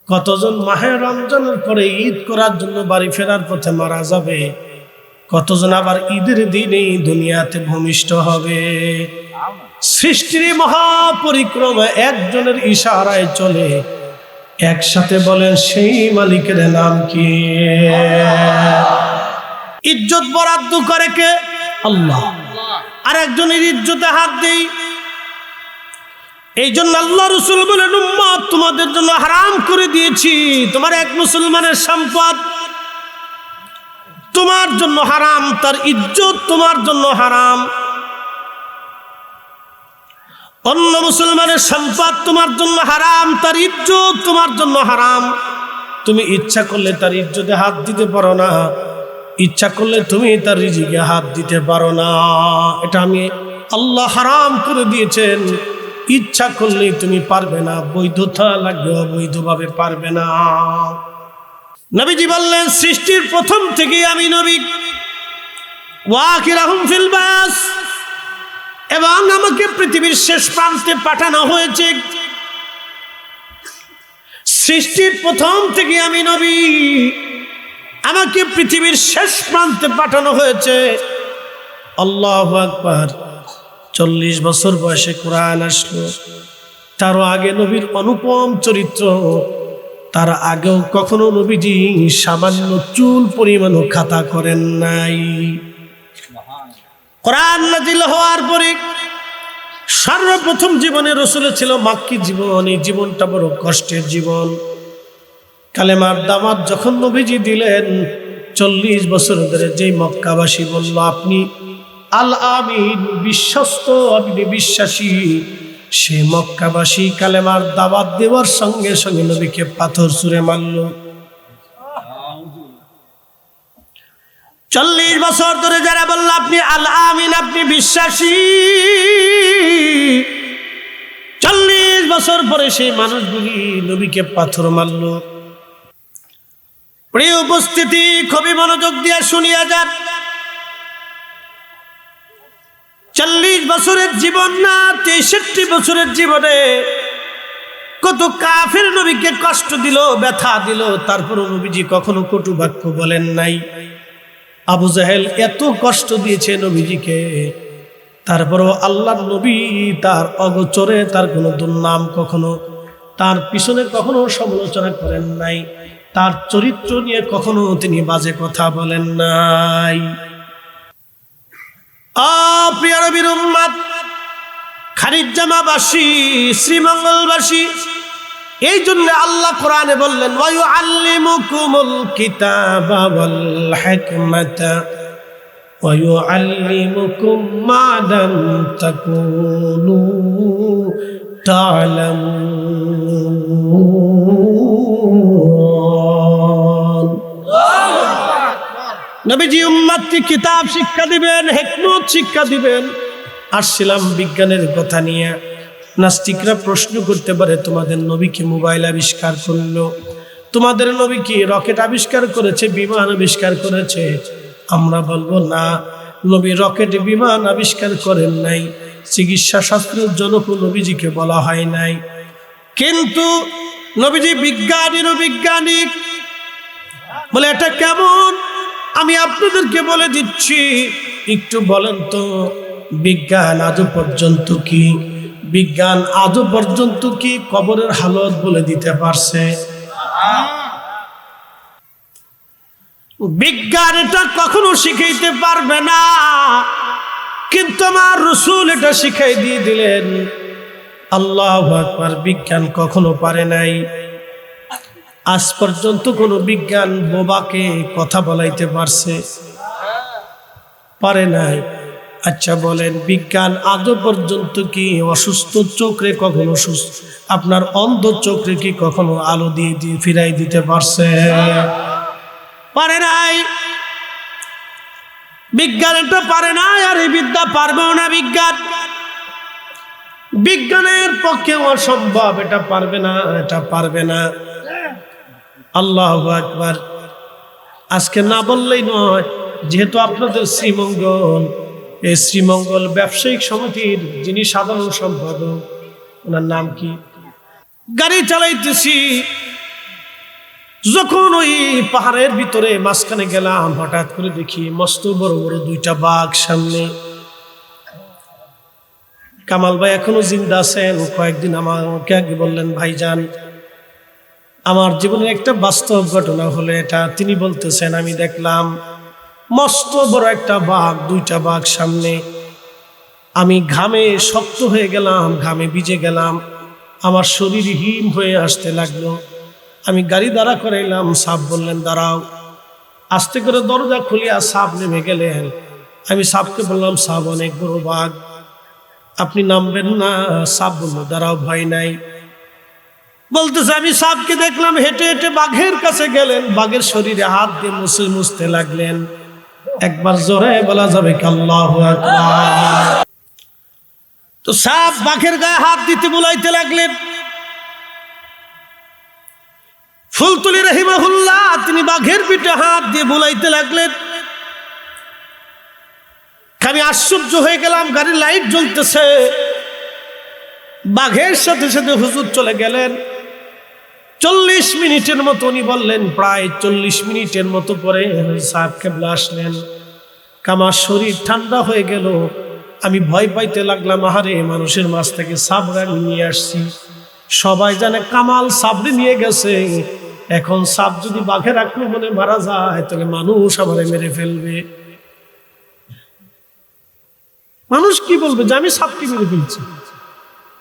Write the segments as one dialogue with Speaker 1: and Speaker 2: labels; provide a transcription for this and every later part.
Speaker 1: কতজন মাহে রমজানের পরে ঈদ করার জন্য বাড়ি ফেরার পথে মারা যাবে, কতজন আবার ঈদের দিনেই দুনিয়াতে ভূমিষ্ঠ হবে। সৃষ্টির মহাপরিক্রমা একজনের ইশারায় চলে। একসাথে বলেন সেই মালিকের নাম কি? ইজ্জত বরাদ্দ করে কে? আল্লাহ। আর একজনের ইজ্জতে হাত দেই। এই জন্য আল্লাহ রাসূল বলেন, উম্মত তোমাদের জন্য হারাম করে দিয়েছি তোমার এক মুসলমানের সম্পদ তোমার জন্য হারাম, তার ইজ্জত তোমার জন্য হারাম। অন্য মুসলমানের সম্পদ তোমার জন্য হারাম, তার ইজ্জত তোমার জন্য হারাম। তুমি ইচ্ছা করলে তার ইজ্জতে হাত দিতে পারো না, ইচ্ছা করলে তুমি তার রিজিকে হাত দিতে পারো না। এটা আমি আল্লাহ হারাম করে দিয়েছেন। ইচ্ছা করলে তুমি পারবে না, বৈধতা লাগবে, অবৈধভাবে পারবে না। নবীজি বললেন, সৃষ্টির প্রথম থেকে আমি নবী, ওয়াকিরাহুম ফিল বাস, এবং আমাকে পৃথিবীর শেষ প্রান্তে পাঠানো হয়েছে। সৃষ্টির প্রথম থেকে আমি নবী, আমাকে পৃথিবীর শেষ প্রান্তে পাঠানো হয়েছে। আল্লাহু আকবার। 40 বছর বয়সে কোরআন আসলো। তারও আগে নবীর অনুপম চরিত্র, তার আগেও কখনো নবীজি সামান্য চুল পরিমাণও খাতা করেন নাই। কোরআন নাজিল হওয়ার পরে সর্বপ্রথম জীবনে রাসূলের ছিল মাক্কি জীবন। এই জীবনটা বড় কষ্টের জীবন। কালেমার দাওয়াত যখন নবীজি দিলেন, 40 বছর ধরে যেই মক্কাবাসী বলল আপনি আল আমিন, বিশ্বস্ত, আপনি বিশ্বাসী, সে মক্কাবাসী কালেমার দাওয়াত দেওয়ার সঙ্গে সঙ্গে নবীকে পাথর ছুঁড়ে মারল। 40 বছর ধরে যারা বলল আপনি আল আমিন, আপনি বিশ্বাসী, 40 বছর পরে সেই মানুষগুলি নবীকে পাথর মারল। প্রিয় উপস্থিতি, খুবই মনোযোগ দিয়ে শুনিয়া যান। 40 বছরের জীবন না, 63 বছরের জীবনে কত কাফের নবীকে কষ্ট দিল, ব্যথা দিল, তারপরও নবীজি কখনো কটু বাক্য বলেন নাই। আবু জাহেল এত কষ্ট দিয়েছে নবীজিকে, তারপরও আল্লাহর নবী তার অগোচরে তার কোনো দুর্নাম কখনো, তার পিছনে কখনো সমালোচনা করেন নাই, তার চরিত্র নিয়ে কখনো তিনি বাজে কথা বলেন নাই। প্রিয় নবীর উম্মত, খারিজামাবাসী, শ্রীমঙ্গলবাসী, এই জন্য আল্লাহ কোরআনে বললেন, ওয়া ইউআল্লিমুকুমুল কিতাবা ওয়াল হিকমাতা ওয়া ইউআল্লিমুকুম মা লাম তাকুনু তা'লামুন। নবীজি উম্মতকে কিতাব শিক্ষা দিবেন, হিকমত শিক্ষা দিবেন। আসছিলাম বিজ্ঞানের কথা নিয়ে। নাস্তিকরা প্রশ্ন করতে পারে, তোমাদের নবী কি মোবাইল আবিষ্কার করলো? তোমাদের নবী কি রকেট আবিষ্কার করেছে, বিমান আবিষ্কার করেছে? আমরা বলবো না, নবী রকেট বিমান আবিষ্কার করেন নাই, চিকিৎসা শাস্ত্রের জনক নবীজিকে বলা হয় নাই। কিন্তু নবীজি বিজ্ঞানীর বিজ্ঞানিক বলে, এটা কেমন? আমি আপনাদেরকে বলে দিচ্ছি, একটু বলেন তো, বিজ্ঞান আজও পর্যন্ত কি, বিজ্ঞান আজও পর্যন্ত কি কবরের হালত বলে দিতে পারছে? বিজ্ঞান এটা কখনো শিখাইতে পারবে না, কিন্তু আমার রাসূল এটা শিখাই দিয়ে দিলেন। আল্লাহু আকবার। বিজ্ঞান কখনো পারে নাই। আজ পর্যন্ত কোনো বিজ্ঞান বোবাকে কথা বলাইতে পারছে? পারে নাই। আচ্ছা বলেন, বিজ্ঞান আজও পর্যন্ত কি অসুস্থ চোখে কখনো সুস্থ, আপনার অন্ধ চোখে কি কখনো আলো দিয়ে ফিরাই দিতে পারছে? পারে নাই। বিজ্ঞান এটা পারে না, আর এই বিদ্যা পারবেও না। বিজ্ঞানের পক্ষে অসম্ভব, এটা পারবে না, এটা পারবে না। আল্লাহু আকবার। আজকে না বললেই নয়, যেহেতু আপনাদের শ্রীমঙ্গল, এই শ্রীমঙ্গল ব্যবসায়িক সমিতির যিনি সাধারণ সম্পাদক, ওনার নাম কি? গাড়ি চালাইতেছি, যখন ওই পাহাড়ের ভিতরে মাঝখানে গেলাম, হঠাৎ করে দেখি মস্ত বড় বড় দুইটা বাঘ সামনে। কামাল ভাই এখনো জিন্দা আছেন। কয়েকদিন আমাকে আগে বললেন, ভাইজান আমার জীবনের একটা বাস্তব ঘটনা হলো এটা। তিনি বলতেছেন, আমি দেখলাম মস্ত বড় একটা বাঘ, দুইটা বাঘ সামনে। আমি ঘামে শক্ত হয়ে গেলাম, ঘামে ভিজে গেলাম, আমার শরীর হিম হয়ে আসতে লাগলো। আমি গাড়ি দাঁড়া করাইলাম, সাপ বললেন দাঁড়াও। আস্তে করে দরজা খুলিয়া সাপ নেমে গেলেন। আমি সাপকে বললাম, সাপ অনেক বড় বাঘ, আপনি নামবেন না? সাপ বলল, দাঁড়াও ভয় নাই। বলতেছে, আমি সাপকে দেখলাম হেঁটে হেঁটে বাঘের কাছে গেলেন, বাঘের শরীরে হাত দিয়ে মুছতে লাগলেন। একবার জোরে বলা যাবে কি আল্লাহু আকবার? তো সাপ বাঘের গায়ে হাত দিতে বুলাইতে লাগলেন। ফুলতুলি রাহিমাহুল্লাহ তিনি বাঘের পিঠে হাত দিয়ে বুলাইতে লাগলেন। আমি আশ্চর্য হয়ে গেলাম, গাড়ির লাইট জ্বলতেছে, বাঘের সাথে সাথে হুজুর চলে গেলেন। 40 মিনিটের মতো, উনি বললেন প্রায় 40 মিনিটের মতো পরে সাহেব কেবলা আসলেন। আমার শরীর ঠান্ডা হয়ে গেল। আমি ভয় পাইতে লাগলাম, আহারে মানুষের মাছ থেকে সাবরা নিয়ে আসছি, সবাই জানে কামাল সাবরি নিয়ে গেছে, এখন সাপ যদি বাঘের আক্রমণে মারা যায় তাহলে মানুষ আমারে মেরে ফেলবে। মানুষ কি বলবে যে আমি সাপকে মেরে ফেলছি?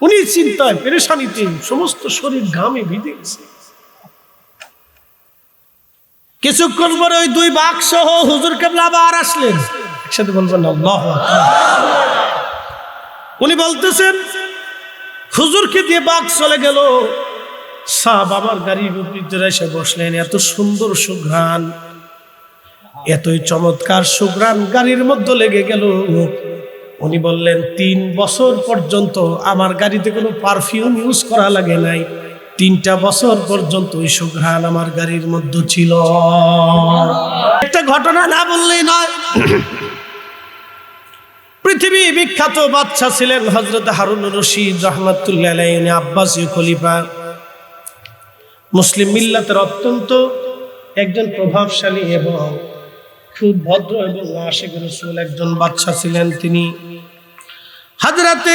Speaker 1: উনি চিন্তায় পেরেশানিতে সমস্ত শরীর ঘামে ভিজে গেছে। কিছুক্ষণ পরে ওই দুই বাঘ সহ হুজুর কেবলা আবার আসলেন। একসাথে বলবেন আল্লাহু আকবার। উনি বলতেছেন, হুজুরকে দিয়ে বাঘ চলে গেল, সাপ আমার গাড়ির ভিতরে এসে বসলেন। এত সুন্দর সুঘ্রাণ, এতই চমৎকার সুঘ্রাণ গাড়ির মধ্যে লেগে গেল। উনি বললেন, 3 বছর পর্যন্ত আমার গাড়িতে কোনো পারফিউম ইউজ করা লাগে নাই, 3টা বছর পর্যন্ত ওই সুঘ্রাণ আমার গাড়ির মধ্যে ছিল। একটা ঘটনা না বললেই নয়। পৃথিবী বিখ্যাত বাদশা ছিলেন হযরত হারুনুর রশিদ রাহমাতুল্লাহি আলাইহি, আব্বাসীয় খলিফা, মুসলিম মিল্লাতের অত্যন্ত একজন প্রভাবশালী এবং খুব ভদ্র এবং আশিক রাসূল একজন বাদশা ছিলেন। তিনি হযরতে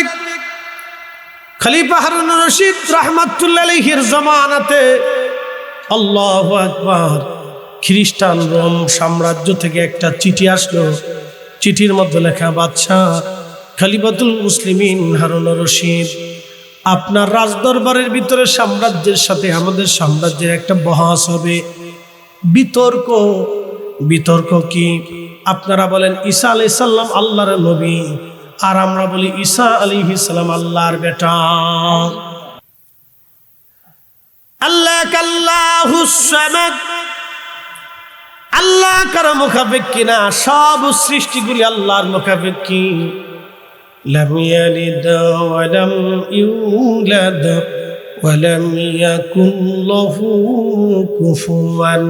Speaker 1: খলিফা হারুনুর রশিদ রাহমাতুল্লাহি আলাইহির জামানাতে আল্লাহু আকবার, খ্রিস্টান রোম সাম্রাজ্য থেকে একটা চিঠি আসলো। চিঠির মধ্যে লেখা, বাদশা খলিফাতুল মুসলিমিন হারুনুর রশিদ, আপনার রাজদরবারের ভিতরে সাম্রাজ্যের সাথে আমাদের সাম্রাজ্যের একটা বহস হবে, বিতর্ক। বিতর্ক কি? আপনারা বলেন ঈসা আলাইহিস সালাম আল্লাহর নবী, আর আমরা বলি ঈসা আলাইহিস সালাম আল্লাহর বেটা। আল্লাহ কাল্লাহুস সামাদ, আল্লাহ কারো মুখাপেক্ষী না, সব সৃষ্টিগুলি আল্লাহর মুখাপেক্ষী। লাম ইয়ালিদ ওয়া লাম ইউলাদ ওয়া লাম ইয়াকুন লাহু কুফুয়ান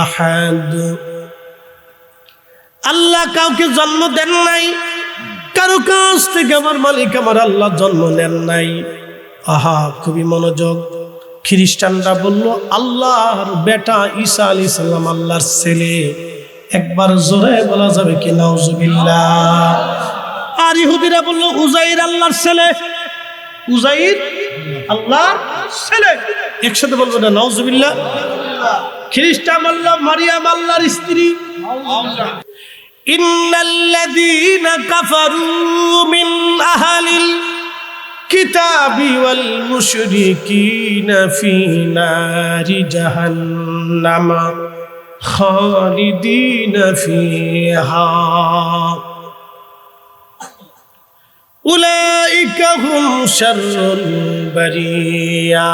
Speaker 1: আহাদ। আল্লাহ কাউকে জন্ম দেন নাই, কারো কাছ থেকে আমার মালিক আমার আল্লাহ জন্ম নেন নাই। আহা, খুবই মনোযোগ। খ্রিস্টানরা বলল আল্লাহর বেটা ঈসা আলাইহিস সালাম আল্লাহর ছেলে। একবার জোরে বলা যাবে কি নাউজুবিল্লাহ? আর ইহুদিরা বলল উজাইর আল্লাহর ছেলে, উজাইর আল্লাহর ছেলে। একসাথে বলবো না নাউজুবিল্লাহ? খ্রিস্টান বলল মারিয়াম আল্লাহর স্ত্রী। ইন্নাল্লাযীনা কাফারু মিন আহলিল কিতাবি ওয়াল মুশরিকিনা ফি নারি জাহান্নাম খালিদিনা ফিহা উলাইকা হুম শাররুল বারিয়া।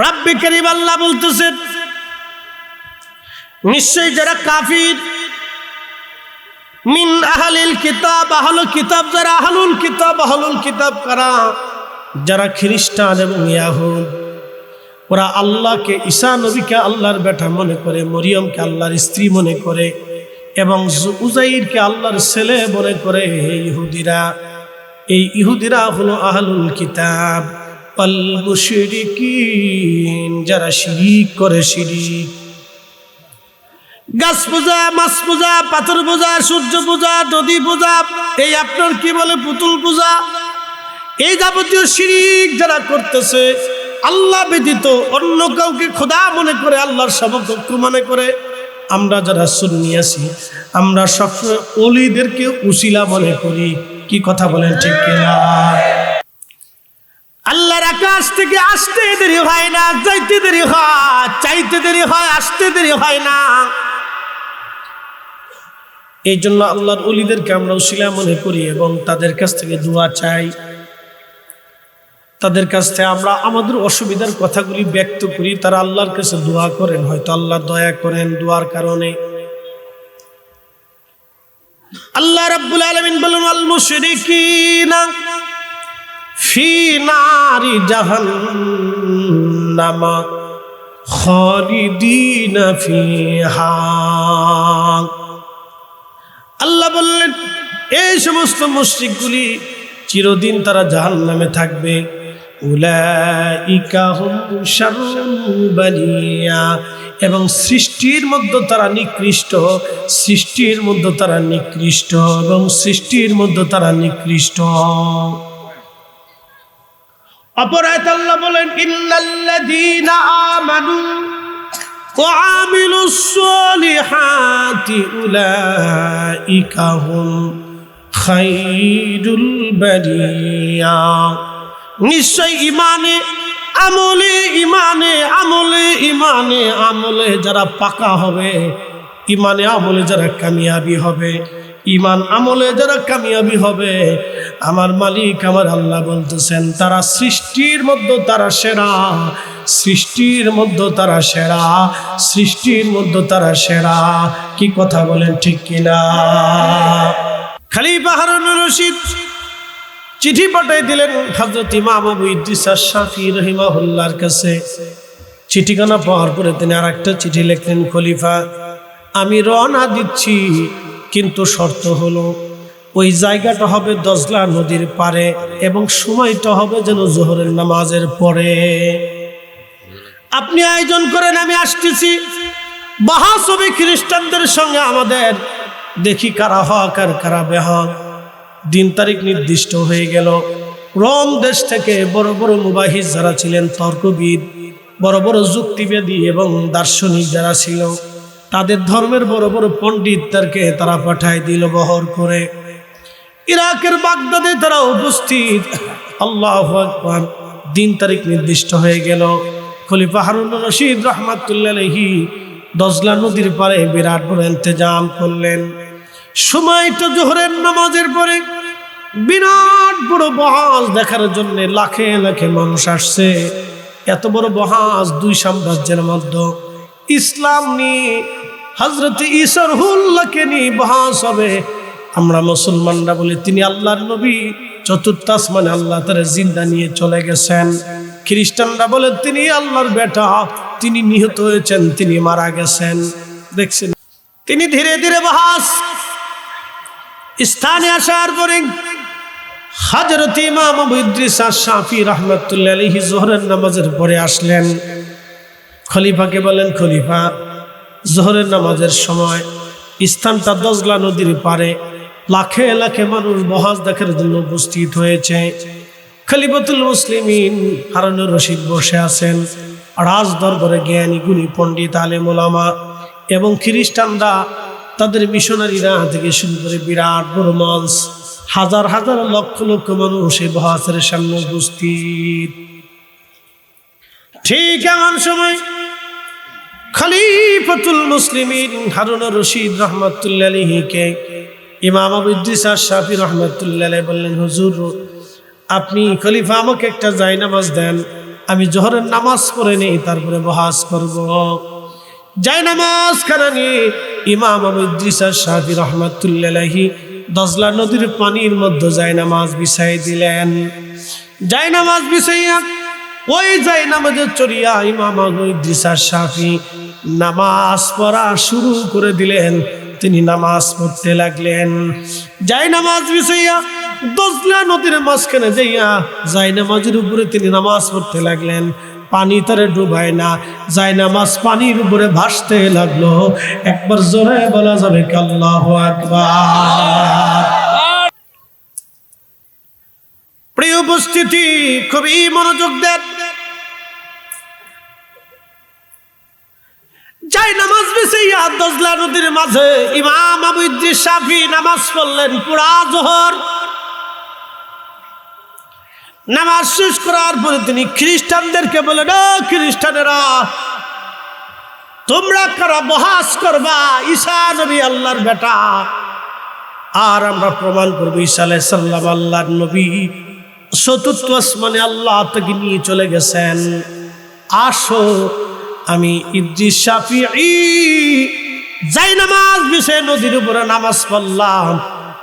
Speaker 1: রাব্বি কারীম আল্লাহ বলতেছেন, নিশ্চয়ই যারা কাফির, মিন আহলিল কিতাব, আহলুল কিতাব যারা, আহলুল কিতাব, আহলুল কিতাব কারা? যারা খ্রিস্টান এবং ইয়াহুদ, ওরা আল্লাহকে, ঈসা নবীকে আল্লাহর বেটা মনে করে, মরিয়মকে আল্লাহর স্ত্রী মনে করে এবং উজাইরকে আল্লাহর ছেলে মনে করে। এই ইহুদিরা হলো আহলুল কিতাব। আল মুশরিকিন, যারা শিরিক করে, শিরিক। গাছ পূজা, মাছ পূজা, পাথর পূজা, সূর্য পূজা, নদী পূজা, এই আপনার কি বলে পুতুল পূজা, এই যাবতীয় শিরিক যারা করতেছে, আল্লাহ ব্যতীত অন্য কাউকে খোদা মনে করে, আল্লাহর সমকক্ষ মনে করে, আমরা যারা সুন্নি আছি আমরা সবসময় ওলিদেরকে উসিলা মনে করি। কি কথা বলেন ঠিক কিনা? আল্লাহর আকাশ থেকে আসতে দেরি হয় না, যাইতে দেরি হয়, চাইতে দেরি হয়, আসতে দেরি হয় না। এই জন্য আল্লাহর ওলিদেরকে আমরা উসিলা মনে করি এবং তাদের কাছ থেকে দোয়া চাই। তাদের কাছ থেকে আমরা আমাদের অসুবিধার কথাগুলি ব্যক্ত করি, তারা আল্লাহর কাছে দোয়া করেন, হয়তো আল্লাহ দয়া করেন দোয়ার কারণে। আল্লাহ রাব্বুল আলামিন বলেন, আল মুশরিকিনা ফি নারি জাহান্নাম খালিদিনা ফিহা। আল্লাহ বললেন, এই সমস্ত মুশরিকগুলি চিরদিন তারা জাহান্নামে থাকবে। উলাইকা হুম শাররুল বারিয়া, এবং সৃষ্টির মধ্যে তারা নিকৃষ্ট, সৃষ্টির মধ্যে তারা নিকৃষ্ট, এবং সৃষ্টির মধ্যে তারা নিকৃষ্ট। অপর আয়াতে আল্লাহ বলেন, ইল্লাল্লাযীনা আমানু ওয়া আমিলুস সালিহাতি উলাইকা হুম খায়রুল বারিয়া। নিশ্চয় ইমানে আমলে, ইমানে আমলে, ইমানে আমলে যারা পাকা হবে, ইমানে আমলে যারা কামিয়াবি হবে, ইমান আমলে যারা কামিয়াবি হবে, আমার মালিক আমার আল্লাহ বলতেছেন তারা সৃষ্টির মধ্যে তারা সেরা, সৃষ্টির মধ্যে তারা সেরা, সৃষ্টির মধ্যে তারা সেরা। কি কথা বলেন ঠিক কিনা? খলিফা হারুনুর রশিদ চিঠি পাঠিয়ে দিলেন হযরত ইমাম আবু ইদ্রিস আশ-শাফিঈ রাহিমাহুল্লাহর কাছে। চিঠিখানা পাওয়ার পরে তিনি আরেকটা চিঠি লিখলেন, খলিফা আমি রওনা দিচ্ছি, কিন্তু শর্ত হলো ওই জায়গাটা হবে দজলা নদীর পারে এবং সময়টা হবে যেন জোহরের নামাজের পরে। আপনি আয়োজন করেন, আমি আসতেছি। বাহাস হবে খ্রিস্টানদের সঙ্গে আমাদের, দেখি কারা হক আর কারা বেহক। দিন তারিখ নির্দিষ্ট হয়ে গেল। রোম দেশ থেকে বড় বড় মুবাহিস যারা ছিলেন, তর্কবিদ, বড় বড় যুক্তিবাদী এবং দার্শনিক যারা ছিল, তাদের ধর্মের বড় বড় পণ্ডিতদেরকে তারা পাঠায় দিল বহর করে। ইরাকের বাগদাদে তারা উপস্থিত। আল্লাহু আকবার। দিন তারিখ নির্দিষ্ট হয়ে গেল। খলিফা হারুনুর রশিদ রাহমাতুল্লাহি আলাইহি দজলা নদীর পারে বিরাট বড় ইন্তজাম করলেন। সময়টা জোহরের নামাজের পরে। বিরাট বড় বহাজ দেখার জন্য লাখে লাখে মানুষ আসছে। এত বড় বহাজ, দুই সাম্রাজ্যের মধ্যে ইসলাম নিয়ে, হযরত ঈসা রূহুল্লাহকে নিয়ে বহাজ হবে। আমরা মুসলমানরা বলি তিনি আল্লাহর নবী, চতুর্থ আসমানে আল্লাহ তাআলা জিন্দা নিয়ে চলে গেছেন। খ্রিস্টানরা বলে তিনি আল্লাহর বেটা, তিনি নিহত হয়েছেন, তিনি মারা গেছেন। দেখছেন, তিনি ধীরে ধীরে বহাজ স্থানে আসার পরে হযরত ইমাম আবু ইদ্রিস আশ-শাফিঈ রাহমাতুল্লাহি আলাইহি যোহরের নামাজের পরে আসলেন। খলিফাকে বলেন, খলিফা যোহরের নামাজের সময় স্থানটা দজলা নদীর পারে, লাখে লাখে মানুষ বহাজ দেখার জন্য উপস্থিত হয়েছে। খলিফাতুল মুসলিমিন হারুনুর রশিদ বসে আছেন। রাজ দরবারে জ্ঞানী গুণী পণ্ডিত আলেম ওলামা এবং খ্রিস্টানরা, তাদের মিশনারিরা থেকে শুরু করে বিরাট বড় মঞ্চ, হাজার হাজার লক্ষ লক্ষ মানুষ এই বহাজের সামনে উপস্থিত। ঠিক এমন সময় খলিফাতুল মুসলিমিন হারুনুর রশিদ রাহমাতুল্লাহি আলাইহিকে ইমাম আবু ইদ্রিস আশ-শাফিঈ রাহমাতুল্লাহি আলাইহি বললেন, হুজুর আপনি খলিফা আমাকে একটা জায়নামাজ দেন, আমি জোহরের নামাজ পড়ে নেই, তারপরে বহাজ করব। জায়নামাজ খানা নিয়ে ইমাম আবু ইদ্রিস আশ-শাফিঈ রাহমাতুল্লাহি আলাইহি দজলা নদীর পানির মধ্যে জায়নামাজ বিছাই দিলেন। জায়নামাজ বিছাইয়া ওই জায়নামাজে চড়িয়া ইমাম আবু ইদ্রিস আশ-শাফিঈ নামাজ পড়া শুরু করে দিলেন। তিনি নামাজ পড়তে লাগলেন। জায়নামাজ বিছাইয়া দজলা নদীর মাঝখানে যাইয়া জায়নামাজের উপরে তিনি নামাজ পড়তে লাগলেন। পানি তারে ডুবায় না, জায়নামাজ পানির উপরে ভাসতে লাগলো। একবার জোরে বলা যাবে কি আল্লাহু আকবার। প্রিয় উপস্থিতি, খুবই মনোযোগ দেন। জায়নামাজ বিছাইয়া দজলা নদীর মাঝে ইমাম আবু ইদ্রিস শাফি নামাজ পড়লেন পুরা জোহর। নামাজ শেষ করার পরে তিনি খ্রিস্টানদেরকে বলেন, ও খ্রিস্টানেরা, তোমরা কারা বহাস করবা ঈসা নবী আল্লাহর বেটা, আর আমরা প্রমাণ করবো ঈসা আলাইহিস সালাম আল্লাহর নবী, চতুর্থ আসমানে আল্লাহ তাকে নিয়ে চলে গেছেন। আসো, আমি ইদ্রিস শাফিঈ জায়নামাজ বিছায় নদীর উপরে নামাজ পড়লাম।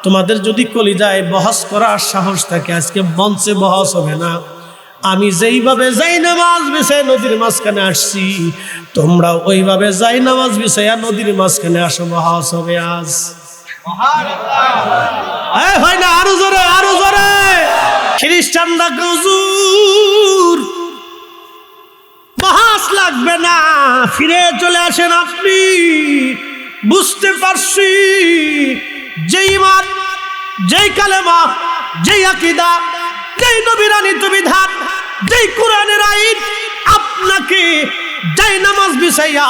Speaker 1: তোমাদের যদি কলিজায় বহস করার সাহস থাকে, আজকে মঞ্চে বহস হবে না। আমি যেইভাবে জায়নামাজ বিছায় নদীর মাঝখানে আসছি, তোমরা ওইভাবে জায়নামাজ বিছাইয়া নদীর মাঝখানে আসো, বহস হবে আজ। হয় না? আরো জোরে, আরো জোরে। খ্রিস্টানরা হুজুর বহাস লাগবে না, ফিরে চলে আসেন আপনি। বুঝতে পারছি যেই ইমান, যেই কালেমা, যেই আকীদা, যেই নবীর আনিত বিধান, যেই কোরআনের আইন আপনাকে জায়নামাজ বিছাইয়া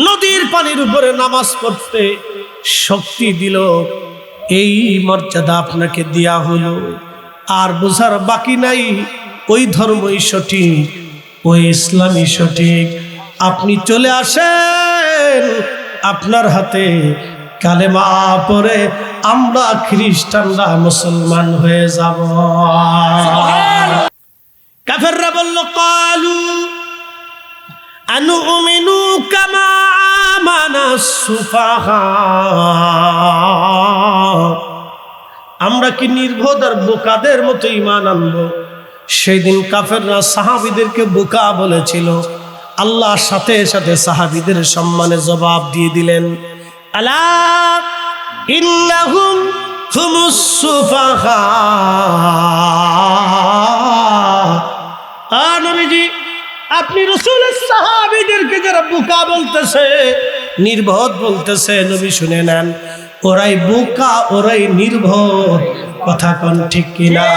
Speaker 1: নদীর পানির উপরে নামাজ পড়তে শক্তি দিল, এই মর্যাদা আপনাকে দেয়া হলো। আর বোঝার বাকি নাই, ওই ধর্মই সঠিক, ওই ইসলামই সঠিক। আপনি চলে আসেন, আপনার হাতে কালেমা পড়ে আমরা খ্রিস্টানরা মুসলমান হয়ে যাব। কাফেররা বলল, ক্বালু আনুমিনু কামা আমানাস সুফাহা, আমরা কি নির্বোধ আর বোকাদের মতো ঈমান আনবো? সেই দিন কাফেররা সাহাবীদেরকে বোকা বলেছিল। আল্লাহ সাথে সাথে সাহাবীদের সম্মানে জবাব দিয়ে দিলেন, আলা ইন্নাহুম হুমুস সুফাহা। নবীজি, আপনি রাসূলের সাহাবীদেরকে যারা বোকা বলতেছে, নির্বোধ বলতেছে, নবী শুনে নেন, ওরাই বোকা, ওরাই নির্বোধ। কথা কোন ঠিক কিনা?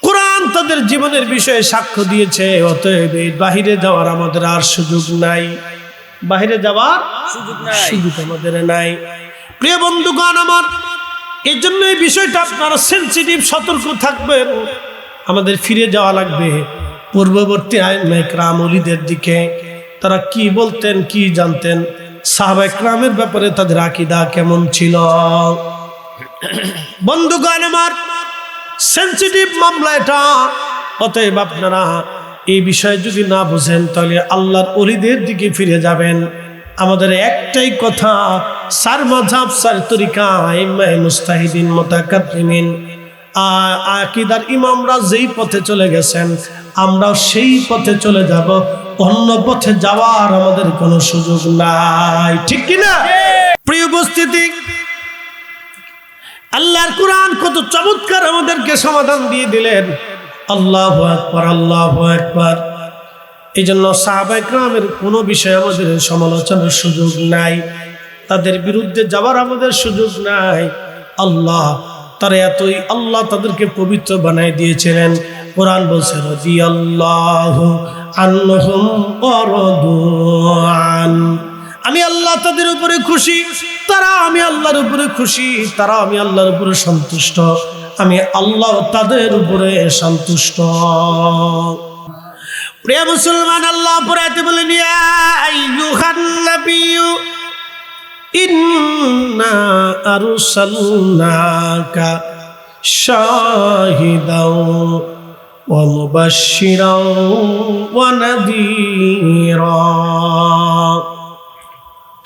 Speaker 1: কোরআন তাদের জীবনের বিষয়ে সাক্ষ্য দিয়েছে। অতএব বাহিরে যাওয়ার আমাদের আর সুযোগ নাই, বাহিরে যাওয়ার সুযোগ আমাদের নাই। প্রিয় বন্ধুগণ আমার, এই জন্য এই বিষয়টা আপনারা সেন্সিটিভ, সতর্ক থাকবেন। আমাদের ফিরে যাওয়া লাগবে পূর্ববর্তী আইম্মা ইকরাম ওলিদের দিকে। তারা কি বলতেন, কি জানতেন, সাহাবা ইকরামের ব্যাপারে তাদের আকীদা কেমন ছিল। বন্ধুগণ আমার, সেন্সিটিভ মামলা এটা। অতএব আপনারা এই বিষয়ে যদি না বুঝেন, তাহলে আল্লাহর ওলিদের দিকে ফিরে যাবেন। আমাদের একটাই কথা, সার মাযহাব, সার তরিকা, আইম্মায়ে মুজতাহিদিন, মুতাকাদ্দিমিন, আকীদার ইমামরা যেই পথে চলে গেছেন, আমরাও সেই পথে চলে যাব। অন্য পথে যাওয়ার আমাদের কোনো সুযোগ নাই, ঠিক কিনা? প্রিয় উপস্থিতি, আল্লাহর কোরআন কত চমৎকার আমাদেরকে সমাধান দিয়ে দিলেন। আল্লাহু আকবার, আল্লাহু আকবার। এই জন্য সাহাবা ইকরামের কোনো বিষয়ে আমাদের সমালোচনার সুযোগ নাই, তাদের বিরুদ্ধে যাওয়ার আমাদের সুযোগ নাই। আল্লাহ তারা এতই, আল্লাহ তাদেরকে পবিত্র বানাই দিয়েছিলেন। কোরআন বলছে, রাদিয়াল্লাহু আনহুম ওয়া রাদু আন। আমি আল্লাহ তাদের উপরে খুশি, তারা আমি আল্লাহর উপরে খুশি, তারা আমি আল্লাহর উপরে সন্তুষ্ট, আমি আল্লাহ তাদের উপরে সন্তুষ্ট। প্রিয় মুসলমান, আল্লাহ পড়াইতে বলেন, ইয়া আইয়ুহান নাবিয়্যু ইন্না আরসালনাকা শাহিদাও ওয়া মুবাশশিরাও ওয়া নাযীরা।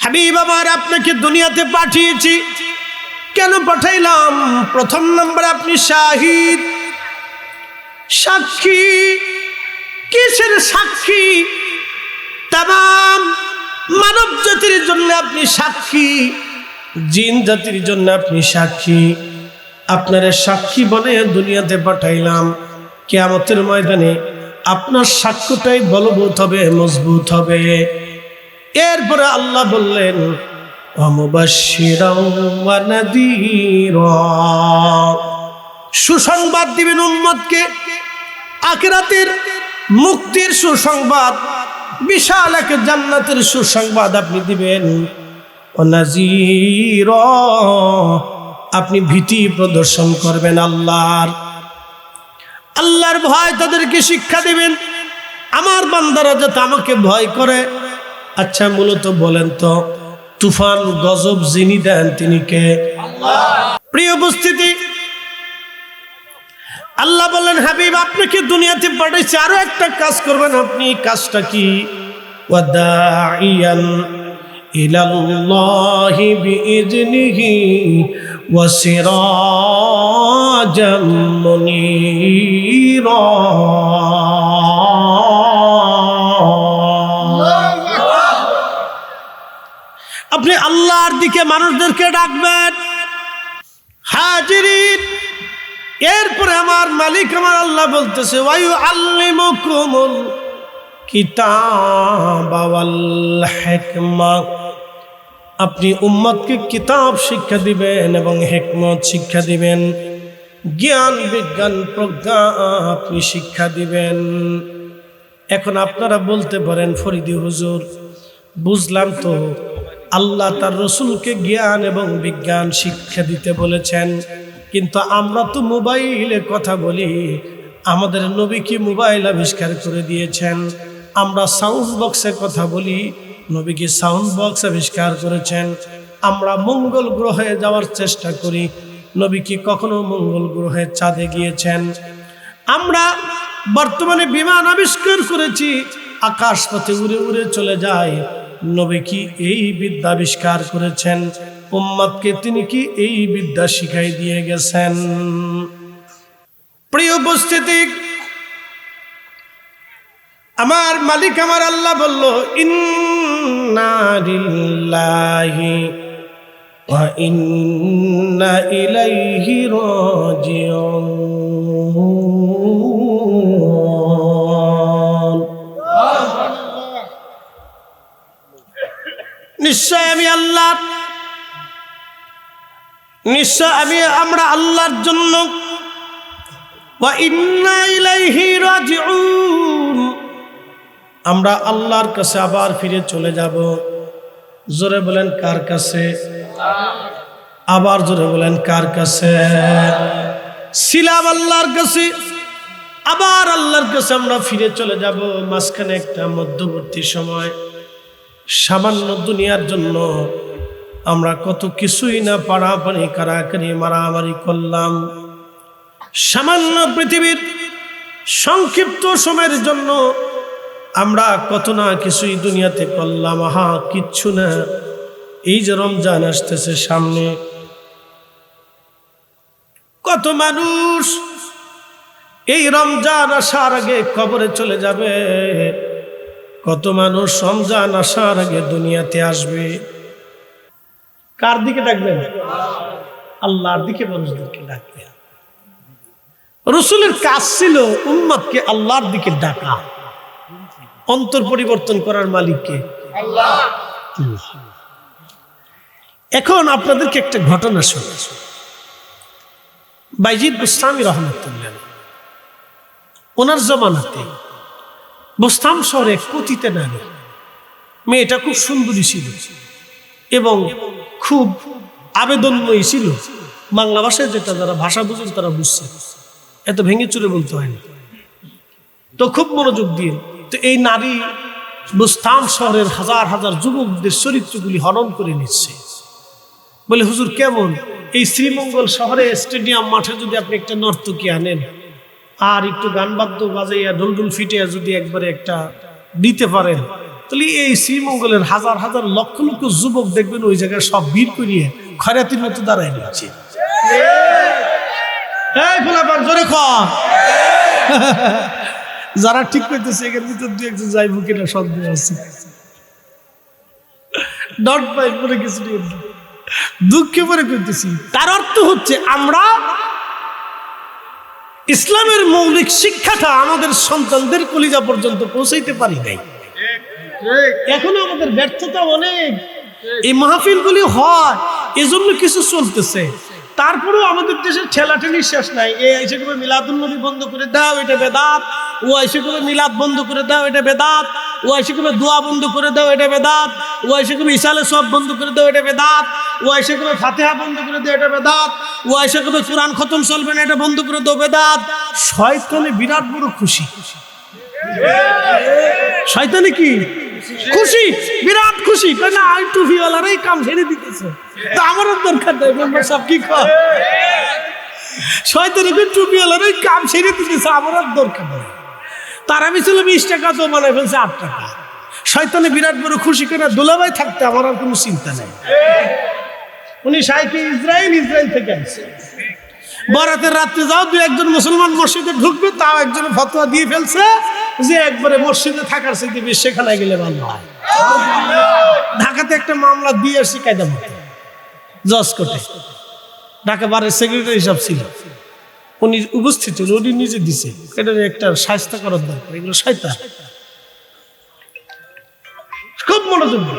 Speaker 1: হাবিব আমার, আপনাকে দুনিয়াতে পাঠিয়েছি। কেন পাঠাইলাম? প্রথম নম্বরে আপনি শাহিদ, সাক্ষী। কিসের সাক্ষী? তামাম মানব জাতির জন্য আপনি সাক্ষী, জিন জাতির জন্য আপনি সাক্ষী, আপনারে সাক্ষী বানিয়ে দুনিয়াতে পাঠাইলাম, কিয়ামতের ময়দানে আপনার সাক্ষ্যটাই বলবৎ হবে, মজবুত হবে। এরপরে আল্লাহ বললেন ওয়ামুবাশশিরাও ওয়া নাযীরা, সুসংবাদ দিবেন উম্মতকে, আখিরাতের মুক্তির সুসংবাদ, বিশাল এক জান্নাতের সুসংবাদ আপনি দিবেন। ওয়া নাযীরা, আপনি ভীতি প্রদর্শন করবেন আল্লাহর ভয় তাদেরকে শিক্ষা দিবেন। আমার বান্দারা যাতে আমাকে ভয় করে। আচ্ছা মূলত বলেন তো, তুফান গজব যিনি দেন তিনি কে? প্রিয় উপস্থিতি, আল্লাহ বললেন হাবিব আপনাকে দুনিয়াতে পাঠাইছে, আরো একটা কাজ করবেন আপনি। কাজটা কি? ওয়াদাইয়ান ইলাল্লাহি বিইজনিহি ওয়া সিরাজাম মুনীরা। আপনি আল্লাহর দিকে মানুষদেরকে ডাকবেন। হাজিরিন, এরপরে আমার মালিক আমার আল্লাহ বলতেছে ওয়ায়ুআল্লিমুকুমুল কিতাবা ওয়াল হিকমা, আপনি উম্মতকে কিতাব শিক্ষা দিবেন এবং হিকমত শিক্ষা দিবেন, জ্ঞান বিজ্ঞান প্রজ্ঞা আপনি শিক্ষা দিবেন। এখন আপনারা বলতে পারেন ফরিদি হুজুর বুঝলাম তো, আল্লাহ তার রসুলকে জ্ঞান এবং বিজ্ঞান শিক্ষা দিতে বলেছেন, কিন্তু আমরা তো মোবাইলে কথা বলি, আমাদের নবী কি মোবাইল আবিষ্কার করে দিয়েছেন? আমরা সাউন্ড বক্সে কথা বলি, নবী কি সাউন্ড বক্স আবিষ্কার করেছেন? আমরা মঙ্গল গ্রহে যাওয়ার চেষ্টা করি, নবী কি কখনো মঙ্গল গ্রহে চাঁদে গিয়েছেন? আমরা বর্তমানে বিমান আবিষ্কার করেছি, আকাশ পথে উড়ে উড়ে চলে যায়, নবী কি এই বিদ্যা আবিষ্কার করেছেন? উম্মতকে তিনি কি এই বিদ্যা শিখাই দিয়ে গেছেন? প্রিয় উপস্থিতি, আমার মালিক আমার আল্লাহ বলল ইন্না লিল্লাহি ওয়া ইন্না ইলাইহি রাজিউন। নিশ্চয় আমি আল্লাহ, নিশ্চয় আমরা আল্লাহর জন্য, ওয়া ইন্না ইলাইহি রাজিউন, আমরা আল্লাহর কাছে আবার ফিরে চলে যাব। জোরে বলেন কার কাছে? আবার জোরে বলেন কার কাছে? ছিলাম আল্লাহর কাছে, আবার আল্লাহর কাছে আমরা ফিরে চলে যাব। মাঝখানে একটা মধ্যবর্তী সময়, সামান্য দুনিয়ার জন্য আমরা কত কিছুই না পাড়াপাড়ি কারাকারি মারামারি করলাম। সামান্য পৃথিবীর সংক্ষিপ্ত সময়ের জন্য আমরা কত না কিছুই দুনিয়াতে করলাম। আহা কিচ্ছু না। এই যে রমজান আসতেছে সামনে, কত মানুষ এই রমজান আসার আগে কবরে চলে যাবে, কত মানুষ রমজান আসার আগে দুনিয়াতে আসবে। কার দিকে ডাকবেন? আল্লাহর দিকে মানুষদেরকে ডাকবেন। রাসূলের কাজ ছিল উম্মতকে আল্লাহর দিকে ডাকা। অন্তর পরিবর্তন করার মালিককে আল্লাহ। এখন আপনাদেরকে একটা ঘটনা শোনা। বাইজিদ বুস্তামি রহমতুল্লাহ, ওনার জমানাতে বুস্তাম শহরে পতিতা নারী, মেয়েটা খুব সুন্দরী ছিল এবং খুব আবেদনময়ী ছিল। বাংলা ভাষায় যেটা যারা ভাষা বুঝেন তারা বুঝছে, এত ভেঙে চুরে বলতে হয় না। তো খুব মনোযোগ দিয়ে, তো এই নারী বুস্তাম শহরের হাজার হাজার যুবকদের চরিত্রগুলি হরণ করে নিচ্ছে। বলে হুজুর কেমন, এই শ্রীমঙ্গল শহরে স্টেডিয়াম মাঠে যদি আপনি একটা নর্তকী আনেন আর একটু গান বাদ্য বাজাইয়া ঢোলঢুল ফিটিয়া যদি একবারে একটা দিতে পারেন, তাহলে এই শ্রীমঙ্গলের হাজার হাজার লক্ষ লক্ষ যুবক দেখবেন ওই জায়গায় সব ভিড় করিয়ে খয়রাতির মতো দাঁড়ায় নিচ্ছে। যারা ঠিক করতেছে এখানে ভিতর দু একজন যাইব কিনা সন্দেহ আছে। ডট পাই করে কিছু দুঃখে পরে করতেছি। তার অর্থ হচ্ছে আমরা ইসলামের মৌলিক শিক্ষাটা আমাদের সন্তানদের কলিজা পর্যন্ত পৌঁছাইতে পারি নাই। এখনো আমাদের ব্যর্থতা অনেক। এই মাহফিলগুলি হয় এজন্য কিছু চলতেছে, তারপরেও আমাদের দেশের ঠেলাঠেলি শেষ নাই। এ এসে করে মিলাদুন নবী বন্ধ করে দাও, এটা বেদাত। ও এসে করে মিলাদ বন্ধ করে দাও, এটা বেদাত। ও এসে করে দোয়া বন্ধ করে দাও, এটা বেদাত। ও এসে করে ইসালে সব বন্ধ করে দাও, এটা বেদাত। ও এসে করে ফাতিহা বন্ধ করে দাও, এটা বেদাত। ও এসে করে কোরআন খতম চলবে না, এটা বন্ধ করে দাও, বেদাত। শয়তানে বিরাট বড় খুশি। শয়তানে কি খুশি? বিরাট খুশি। না আই টুপিওয়ালারাই কাম ছেড়ে দিতেছে, তো আমারও দরকার নেই। মেম্বার সাহেব কি কয়? শয়তানে টুপিওয়ালারাই কাম ছেড়ে দিতেছে, আমারও দরকার নেই। তার আমি ছিল 20 টাকা, তো বানাই ফেলছে 8 টাকা। শয়তানে বিরাট বড় খুশি করে দুলাভাই থাকতে আমার আর কোনো চিন্তা নেই। উনি শাইখে ইসরায়েল থেকে আসছে। বরাতের রাত্রে যাও, 2-1 মুসলমান মসজিদে ঢুকবে, তাও একজনের ফতোয়া দিয়ে ফেলছে যে একবারে মসজিদে থাকার চাইতে বেশ সেখানে গেলে ভালো হয়। ঢাকাতে একটা মামলা দিয়ে আসছি কায়দা মতো, জজ কোর্টে। ঢাকা বারের সেক্রেটারি হিসাব ছিল, উনি উপস্থিত ছিল, উনি নিজে দিছে। এটা একটা শাস্তি করার দরকার, এগুলো শয়তান। খুব মনোযোগ দিন,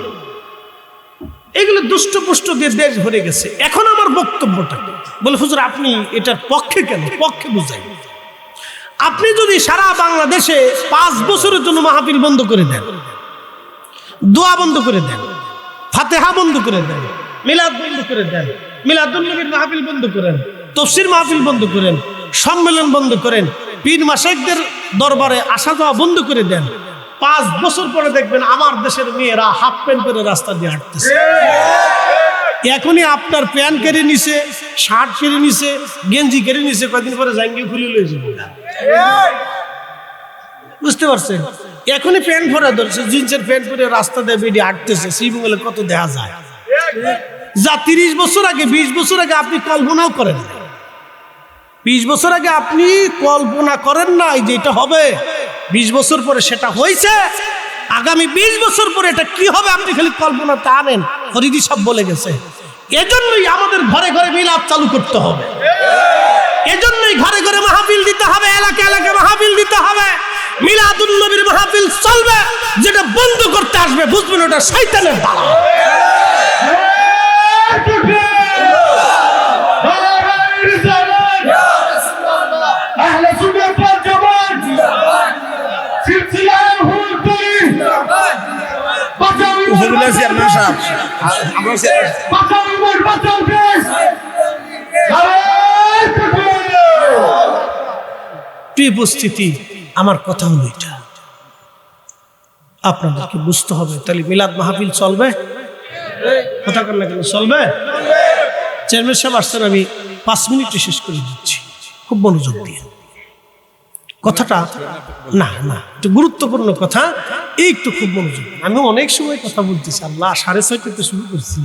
Speaker 1: এগুলো দুষ্ট পুষ্ট দিয়ে দেশ ভরে গেছে। এখন আমার বক্তব্যটা বলে, হুজুর আপনি এটার পক্ষে কেন? পক্ষে বুঝাই। আপনি যদি সারা বাংলাদেশে 5 বছরের জন্য মাহফিল বন্ধ করে দেন, দোয়া বন্ধ করে দেন, ফাতিহা বন্ধ করে দেন, মিলাদ বন্ধ করে দেন, মিলাদুন নবীর মাহফিল বন্ধ করেন, তাফসীর মাহফিল বন্ধ করেন, সম্মেলন বন্ধ করেন, পীর মাশায়েখদের দরবারে আসা যাওয়া বন্ধ করে দেন, 5 বছর পরে দেখবেন আমার দেশের মেয়েরা হাফ প্যান্ট পরে রাস্তা দিয়ে হাঁটতেছে। এখনই আপনার প্যান্ট কেড়ে নিছে, শার্ট কেড়ে নিছে, গেঞ্জি কেড়ে নিছে, কয়েকদিন পরে জাঙ্গি খুলে লয়ে যাবে। বুঝতে পারছেন? এখনই প্যান্ট ভরা ধরছে, জিন্সের প্যান্ট পরে রাস্তা দিয়ে বেরিয়ে হাঁটতেছে। শ্রীমঙ্গলে কত দেখা যায়, যা 30 বছর আগে 20 বছর আগে আপনি কল্পনাও করেন না। 20 বছর আগে আপনি কল্পনা করেন না যে এটা হবে। 20 বছর পরে সেটা হয়েছে। আগামী 20 বছর পরে এটা কি হবে আপনি খালি কল্পনাতে আনেন। ফরিদি সব বলে গেছে। এজন্যই আমাদের ঘরে ঘরে মিলাদ চালু করতে হবে, এজন্যই ঘরে ঘরে মাহফিল দিতে হবে, এলাকা এলাকা মাহফিল দিতে হবে। মিলাদুন নবীর মাহফিল চলবে, যেটা বন্ধ করতে আসবে বুঝবেন ওটা শয়তানের দালা। উপস্থিতি, আমার কথা হলো এটা, আপনাদেরকে বুঝতে হবে। তাহলে মিলাদ মাহফিল চলবে, কথা কর না কেন, চলবে। চেয়ারম্যান সাহেব আসছেন, আমি 5 মিনিটে শেষ করে দিচ্ছি, খুব মনোযোগ দিয়ে কথাটা। না না, একটু গুরুত্বপূর্ণ কথা, একটু খুব মনোযোগ। আমি অনেক সময় কথা বলতেছি, আল্লাহ 6:30 শুরু করছি,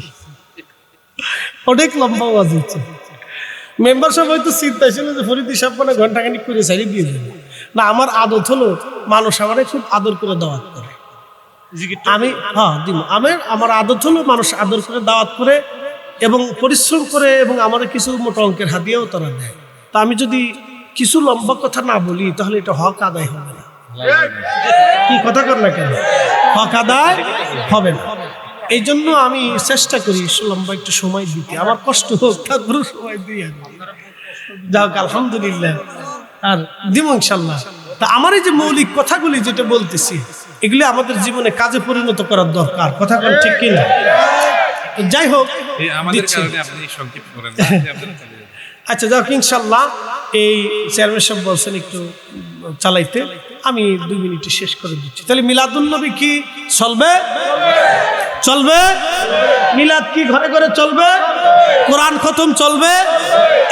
Speaker 1: অনেক লম্বা আওয়াজ হচ্ছে। মেম্বার সাহেব হয়তো চিন্তা ছিল যে ফরিদি সাহেব মানে ঘন্টাখানিক করে ছাড়িয়ে দিয়ে দেবে। না, আমার আদত হলো মানুষ আমারে খুব আদর করে দাওয়াত করে। আমি আমার আদত হলো মানুষ আদর করে দাওয়াত করে এবং পরিশ্রম করে, এবং আমাদের কিছু মোটা অঙ্কের হাদিয়াও তারা দেয়। তা আমি যদি কিছু লম্বা কথা না বলি তাহলে এটা হক আদায় হবে না। কি কথা কর না কেন, হক আদায় হবে না। এই জন্য আমি চেষ্টা করি লম্বা একটু সময় দিতে, আমার কষ্ট হোক তারপরে সময় দিই। যাক আলহামদুলিল্লাহ, আর দিব ইনশাল্লাহ। তা আমার এই যে মৌলিক কথাগুলি যেটা বলতেছি, এগুলি আমাদের জীবনে কাজে পরিণত করার দরকার। কথা বল ঠিক কিনা? যাই হোক, আচ্ছা যাক ইনশাল্লাহ। এই চেয়ারম্যান সাহেব বলছেন একটু চালাইতে, আমি 2 মিনিটে শেষ করে দিচ্ছি। তাহলে মিলাদুন নবী কি চলবে? চলবে। মিলাদ কি ঘরে ঘরে চলবে? কোরআন খতম চলবে।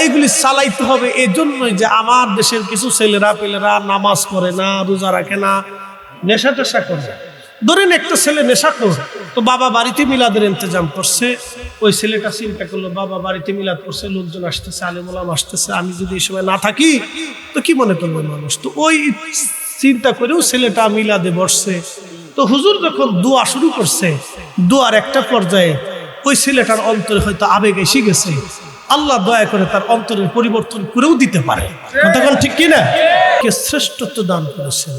Speaker 1: এগুলি চালাইতে হবে। এই জন্যই যে আমার দেশের কিছু ছেলেরা পেলেরা নামাজ পড়ে না, রোজা রাখে না, নেশা টেশা করে। ধরেন একটা ছেলে নেশা কর, তো বাবা বাড়িতে মিলাদের ইন্তজাম করছে। ওই ছেলেটা চিন্তা করলো বাবা বাড়িতে মিলাদ করছে, লোকজন আসতেছে, আলেম ওলামা আসতেছে, আমি যদি এই সময় না থাকি তো কি মনে করবে মানুষ। তো ওই চিন্তা করেও ছেলেটা মিলাদে বসছে। তো হুজুর যখন দোয়া শুরু করছে, দোয়ার একটা পর্যায়ে ওই ছেলেটার অন্তরে হয়তো আবেগ এসে গেছে, আল্লাহ দয়া করে তার অন্তরের পরিবর্তন করেও দিতে পারে। কতক্ষণ ঠিক কিনা? কে শ্রেষ্ঠত্ব দান করেছেন।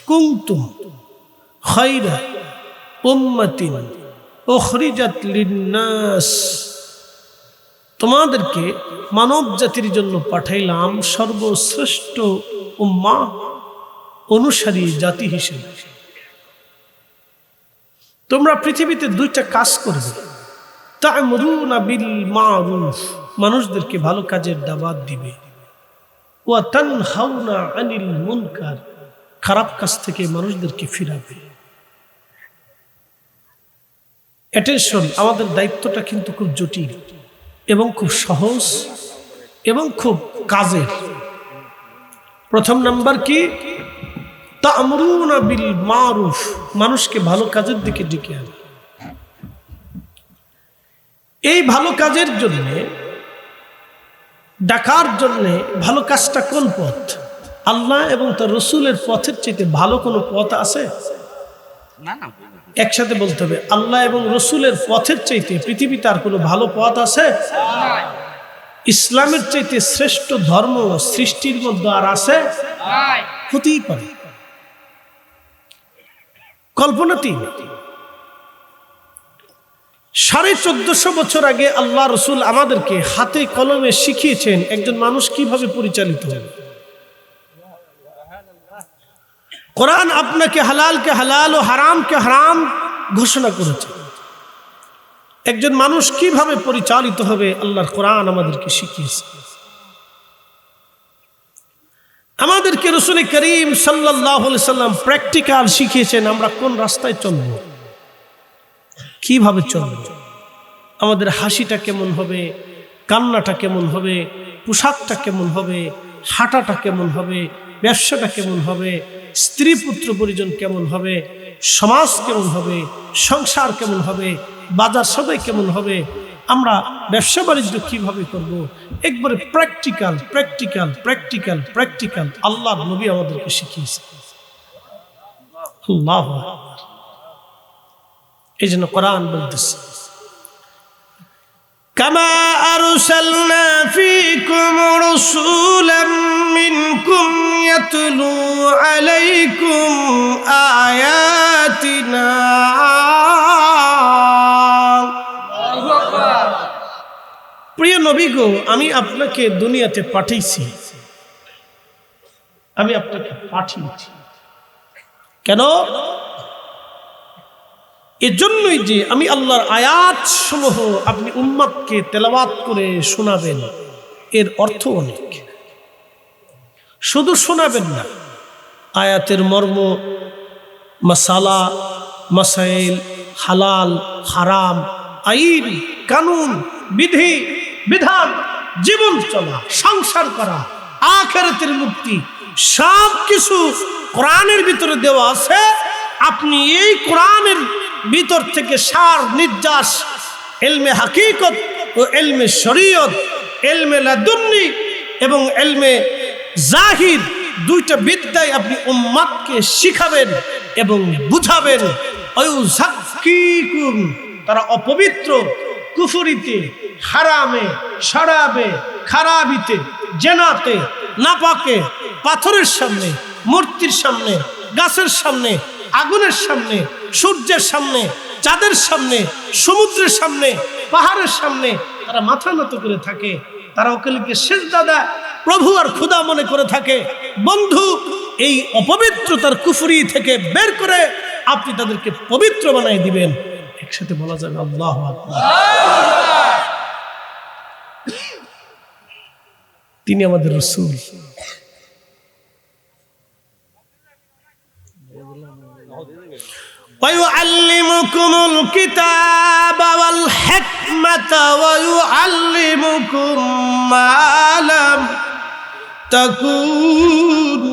Speaker 1: কুনতুম খায়রা উম্মাতিন উখরিজাত লিন্নাস, তোমাদেরকে মানব জাতির জন্য পাঠাইলাম সর্বশ্রেষ্ঠ উম্মাহ, অনুসারী জাতি হিসেবে। তোমরা পৃথিবীতে দুইটা কাজ করবে, তা'মুরুনা বিল মা'রুফ, মানুষদেরকে ভালো কাজের দাওয়াত দিবে, ওয়া তানহাউনা আনিল মুনকার, খারাপ কাজ থেকে মানুষদেরকে ফিরাবে। অ্যাটেনশন, আমাদের দায়িত্বটা কিন্তু খুব জটিল এবং খুব সহজ এবং খুব কাজের। প্রথম নাম্বার কি? তা'মুরুনা বিল মা'রুফ, মানুষকে ভালো কাজের দিকে ডেকে আনে। এই ভালো কাজের জন্য, ডাকার জন্য ভালো কাজটা কোন পথ? আল্লাহ এবং তার রসুলের পথের চাইতে ভালো কোনো পথ আছে? একসাথে বলতে হবে, আল্লাহ এবং রসুলের পথের চাইতে পৃথিবীতে আর কোনো ভালো পথ আছে? ইসলামের চাইতে শ্রেষ্ঠ ধর্ম সৃষ্টির মধ্যে আর আছে? হতেই পারে, কল্পনাতীত। 1450 বছর আগে আল্লাহ রসুল আমাদেরকে হাতে কলমে শিখিয়েছেন একজন মানুষ কিভাবে পরিচালিত হবে। কোরআন আপনাকে হালালকে হালাল ও হারামকে হারাম ঘোষণা করেছে। একজন মানুষ কিভাবে পরিচালিত হবে আল্লাহর কোরআন আমাদেরকে শিখিয়েছে। আমাদেরকে রাসূল করিম সাল্লাল্লাহু আলাইহি সাল্লাম প্র্যাকটিক্যাল শিখিয়েছেন আমরা কোন রাস্তায় চলব, কিভাবে চলব, আমাদের হাসিটা কেমন হবে, কান্নাটা কেমন হবে, পোশাকটা কেমন হবে, হাঁটাটা কেমন হবে, ব্যবসাটা কেমন হবে, স্ত্রী পুত্র পরিজন কেমন হবে, সমাজ কেমন হবে, সংসার কেমন হবে, বাজার সবাই কেমন হবে, আমরা ব্যবসা বাণিজ্য কিভাবে করব, একবারে প্র্যাকটিক্যাল প্র্যাকটিক্যাল প্র্যাকটিক্যাল প্র্যাকটিক্যাল আল্লাহর নবী আমাদেরকে শিখিয়েছে। আল্লাহু আকবার। এই জন্য কোরআন বলতেছে, কামা আরসালনা ফীকুম রাসূলাম মিনকুম ইয়াতলু আলাইকুম আয়াতিনা। প্রিয় নবী গো, আমি আপনাকে দুনিয়াতে পাঠিয়েছি, আমি আপনাকে পাঠিয়েছি কেন? এজন্যই যে আমি আল্লাহর আয়াত সমূহ আপনি উম্মতকে তেলাওয়াত করে শোনাবেন। এর অর্থ অনেক, শুধু শোনাবেন না, আয়াতের মর্ম, মাসালা, মাসাইল, হালাল হারাম, আইন কানুন, বিধি বিধান, জীবন চলা, সংসার করা, আখিরাতের মুক্তি, সব কিছু কোরআনের ভিতরে দেওয়া আছে। আপনি এই কোরআনের ভিতর থেকে সার নির্যাস ইলমে হাকিকত ও ইলমে শরীয়ত, ইলমে লাদুন্নি এবং ইলমে জাহির, দুইটা বিদ্যায় আপনি উম্মতকে শিখাবেন এবং বুঝাবেন। অয়ুযাক্কিকুম, তারা অপবিত্র, কুফরিতে, হারামে, শরাবে, খারাবিতে, জেনাতে, নাপাকে, পাথরের সামনে, মূর্তির সামনে, গাছের সামনে, আগুনের সামনে, সূর্যের সামনে, চাঁদের সামনে, সমুদ্রের সামনে, পাহাড়ের সামনে তারা মাথা নত করে থাকে। তারা ওকে সিজদা দেয়, প্রভু আর খোদা মনে করে থাকে। বন্ধু, এই অপবিত্রতার কুফরি থেকে বের করে আপনি তাদেরকে পবিত্র বানিয়ে দিবেন। একসাথে বলা যাবে আল্লাহু আকবার। তিনি আমাদের রাসূল। وَيُعَلِّمُكُمُ الْكِتَابَ وَالْحِكْمَةَ وَيُعَلِّمُكُم مَّا لَمْ تَكُونُوا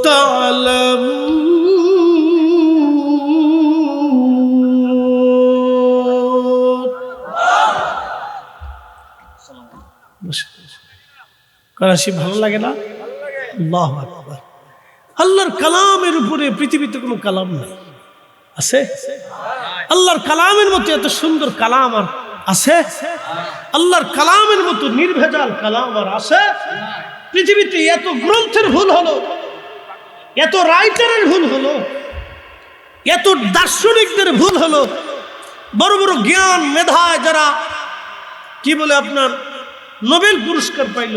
Speaker 1: تَعْلَمُونَ। কারাশি ভালো লাগে না? আল্লাহু আকবার। আল্লাহর কালামের উপরে পৃথিবীতে কোনো কালাম নাই, আছে? আল্লাহর কালামের মতো এত সুন্দর কালাম আর আছে? আল্লাহর কালামের মতো নির্ভেজাল কালাম আর আছে? পৃথিবীতে এত গ্রন্থের ভুল হলো, এত রাইটারের ভুল হলো, এত দার্শনিকদের ভুল হলো, বড় বড় জ্ঞান মেধায় যারা কি বলে আপনার নোবেল পুরস্কার পাইল,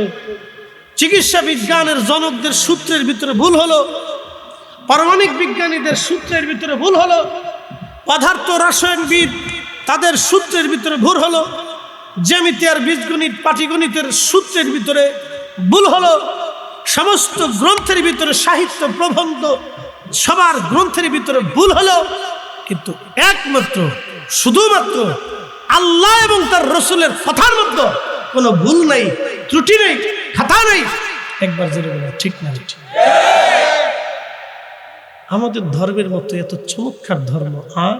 Speaker 1: চিকিৎসা বিজ্ঞানের জনকদের সূত্রের ভিতরে ভুল হলো, পারমাণবিক বিজ্ঞানীদের সূত্রের ভিতরে ভুল হলো, পদার্থ রসায়নবিদ তাদের সূত্রের ভিতরে ভুল হলো, জ্যামিতি আর বীজগণিত পাটিগণিতের সূত্রের ভিতরে ভুল হলো, সমস্ত গ্রন্থের ভিতরে সাহিত্য প্রবন্ধ সবার গ্রন্থের ভিতরে ভুল হলো, কিন্তু একমাত্র শুধুমাত্র আল্লাহ এবং তার রসুলের কথার মধ্যে কোনো ভুল নাই, ত্রুটি নেই, খাতা নেই। একবার জেনে বলো ঠিক না? আমাদের ধর্মের মতো এত চমৎকার ধর্ম আর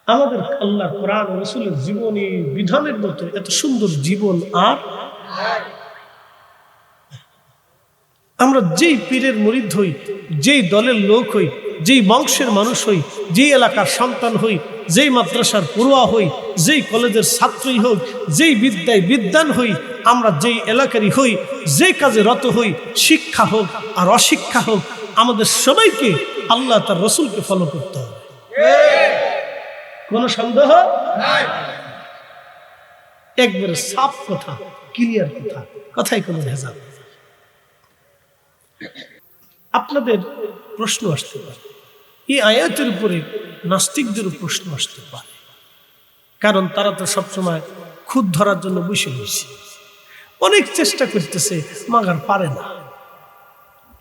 Speaker 1: আমাদের আল্লাহ কোরআন ও রসুলের জীবনী বিধানের মতো এত সুন্দর জীবন আর আমরা যেই পীরের মুরিদ হই, যেই দলের লোক হই, যেই বংশের মানুষ হই, যেই এলাকার সন্তান হই, যেই মাদ্রাসার পড়ুয়া হই, যেই কলেজের ছাত্রই হোক, যেই বিদ্যায় বিদ্বান হই, আমরা যেই এলাকারই হই, যেই কাজে রত হই, শিক্ষা হোক আর অশিক্ষা হোক, আমাদের সবাইকে আল্লাহ তার রসুলকে ফলো করতে হবে। কোনো সন্দেহ নাই, একবারে সাফ কথা, ক্লিয়ার কথা, কথাই কোনো ভেজাল। আপনাদের প্রশ্ন আসতে পারে, এই আয়াতের উপরে নাস্তিকদেরও প্রশ্ন আসতে পারে, কারণ তারা তো সবসময় খুদ ধরার জন্য বসে বসে অনেক চেষ্টা করতেছে, মাগার পারে না।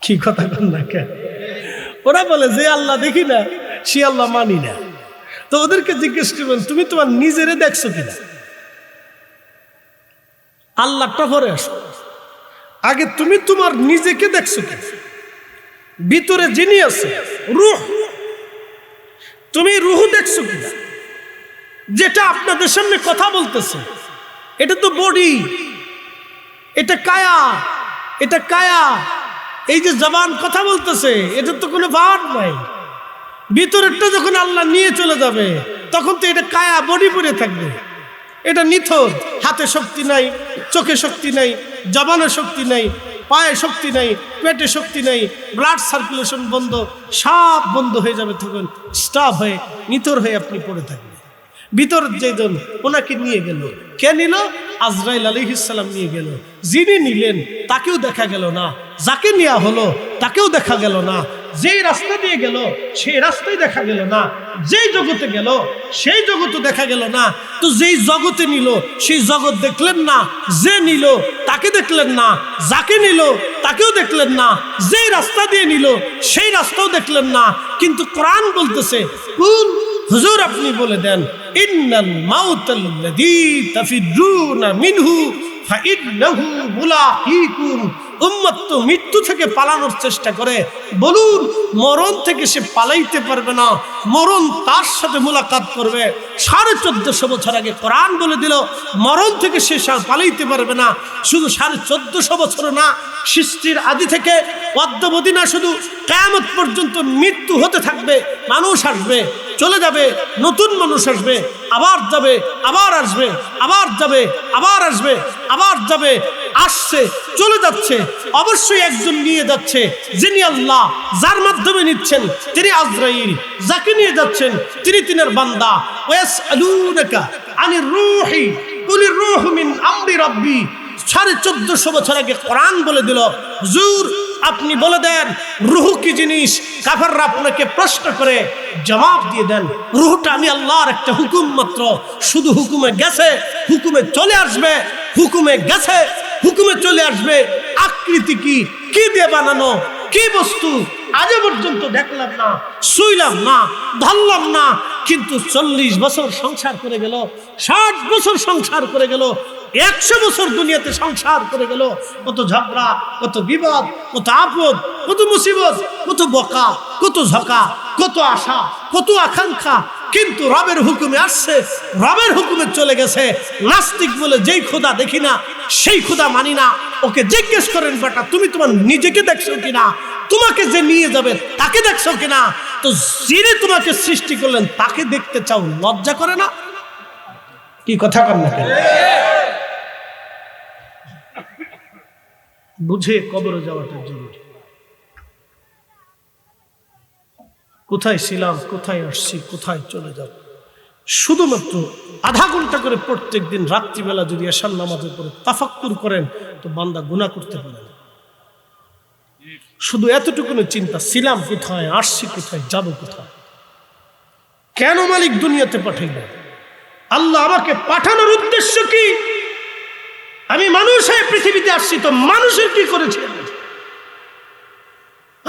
Speaker 1: কি কথা বল না কেন? ওরা বলে যে আল্লাহ দেখি না সে আল্লাহ মানি না। তো ওদেরকে জিজ্ঞেস করবেন, তুমি তোমার নিজেরে দেখছো কিনা? আল্লাহটা পরে আসো, আগে তুমি তোমার নিজেকে দেখছো কিনা? ভিতরে যিনি আছে রূহ, তুমি রূহ দেখছো কিনা? যেটা আপনাদের সামনে কথা বলতেছে এটা তো বডি, এটা কায়া, এটা কায়া। এই যে জবান কথা বলতেছে এটা তো কোনো ভার নাই। ভিতরেরটা যখন আল্লাহ নিয়ে চলে যাবে তখন তো এটা কায়া বডি পরে থাকবে, এটা নিথর। হাতে শক্তি নাই, চোখে শক্তি নাই, জবানে শক্তি নাই, পায়ে শক্তি নাই, পেটে শক্তি নাই, ব্লাড সার্কুলেশন বন্ধ, সব বন্ধ হয়ে যাবে, তখন স্টপ হয়ে নিথর হয়ে আপনি পড়ে থাকবেন। ভিতর যেজন ওনাকে নিয়ে গেল, কে নিল? আজরাইল আলাইহিস সালাম নিয়ে গেল। যিনি নিলেন তাকেও দেখা গেল না, যাকে নেওয়া হলো তাকেও দেখা গেল না, যেই রাস্তা দিয়ে গেল সেই রাস্তায় দেখা গেল না, যেই জগতে গেল সেই জগৎও দেখা গেল না। তো যেই জগতে নিল সেই জগৎ দেখলেন না, যে নিল তাকে দেখলেন না, যাকে নিল তাকেও দেখলেন না, যেই রাস্তা দিয়ে নিল সেই রাস্তাও দেখলেন না। কিন্তু কোরআন বলতেছে, কুল হুজুর আপনি বলে দেন, ইন্নাল মাউতাল্লাযী তাফিরুনা মিনহু ফাইন্নাহু মুলাকীকুম। উম্মত তো মৃত্যু থেকে পালানোর চেষ্টা করে, বলুন মরণ থেকে সে পালাইতে পারবে না, মরণ তার সাথে মুলাকাত করবে। 1450 বছর আগে কোরআন বলে দিল মরণ থেকে সে পালাইতে পারবে না। শুধু 1450 বছর না, সৃষ্টির আদি থেকে অদ্যাবধি না, শুধু কিয়ামত পর্যন্ত মৃত্যু হতে থাকবে। মানুষ আসবে, চলে যাবে, নতুন মানুষ আসবে, আবার যাবে, আবার আসবে, আবার যাবে, আবার আসবে, আবার যাবে, আসছে, চলে যাচ্ছে। অবশ্যই একজন নিয়ে যাচ্ছে, যিনি আল্লাহ, যার মাধ্যমে নিচ্ছেন তিনি আজরাইল, যাকে নিয়ে যাচ্ছেন তিনি তিনার বান্দা। ওয়াসআলুনাকা আনির রূহি কুলির রূহু মিন আমরি রাব্বি। 1450 বছর আগে কোরআন বলে দিল, হুজুর আপনি বলে দেন রূহ কি জিনিস। কাফেররা আপনাকে প্রশ্ন করে জবাব দিয়ে দেন, রূহটা আমি আল্লাহর একটা হুকুম মাত্র, শুধু হুকুমে গেছে, হুকুমে চলে আসবে, হুকুমে গেছে, হুকুমে চলে আসবে। আকৃতি কি, কি দিয়ে বানানো, কি বস্তু আজ পর্যন্ত দেখলাম না, শুইলাম না, ধরলাম না। কিন্তু 40 বছর সংসার করে গেল, 60 বছর সংসার করে গেল, 100 বছর দুনিয়াতে সংসার করে গেল। কত ঝগড়া, কত বিবাদ, কত আপদ, কত মুসিবত, কত বকা, কত ঝকা, কত আশা, কত আকাঙ্ক্ষা। কিন্তু রবের হুকুমে আসছে, রবের হুকুমে চলে গেছে। নাস্তিক বলে যেই খোদা দেখি না সেই খোদা মানি না, ওকে জিজ্ঞেস করেন বেটা তুমি তোমার নিজেকে দেখছো কিনা, তোমাকে যে নিয়ে যাবে তাকে দেখছো কিনা। তো যিনি তোমাকে সৃষ্টি করলেন তাকে দেখতে চাও, লজ্জা করে না? কি কথা কর না কেন? বুঝে কবরে যাওয়াটা জরুরি। কোথায় ছিলাম, কোথায় আসছি, কোথায় চলে যাব? শুধুমাত্র আধা ঘন্টা করে প্রত্যেক দিন রাত্রিবেলা যদি এশার নামাজের পরে তাফাক্কুর করেন তো বান্দা গুনাহ করতে পারে না। শুধু এতটুকুন চিন্তা, ছিলাম কোথায়, আসছি কোথায়, যাব কোথায়, কেন মালিক দুনিয়াতে পাঠাইলেন, আল্লাহ আমাকে পাঠানোর উদ্দেশ্য কি? আমি মানুষ হয়ে পৃথিবীতে আসছি তো মানুষের কি করেছে?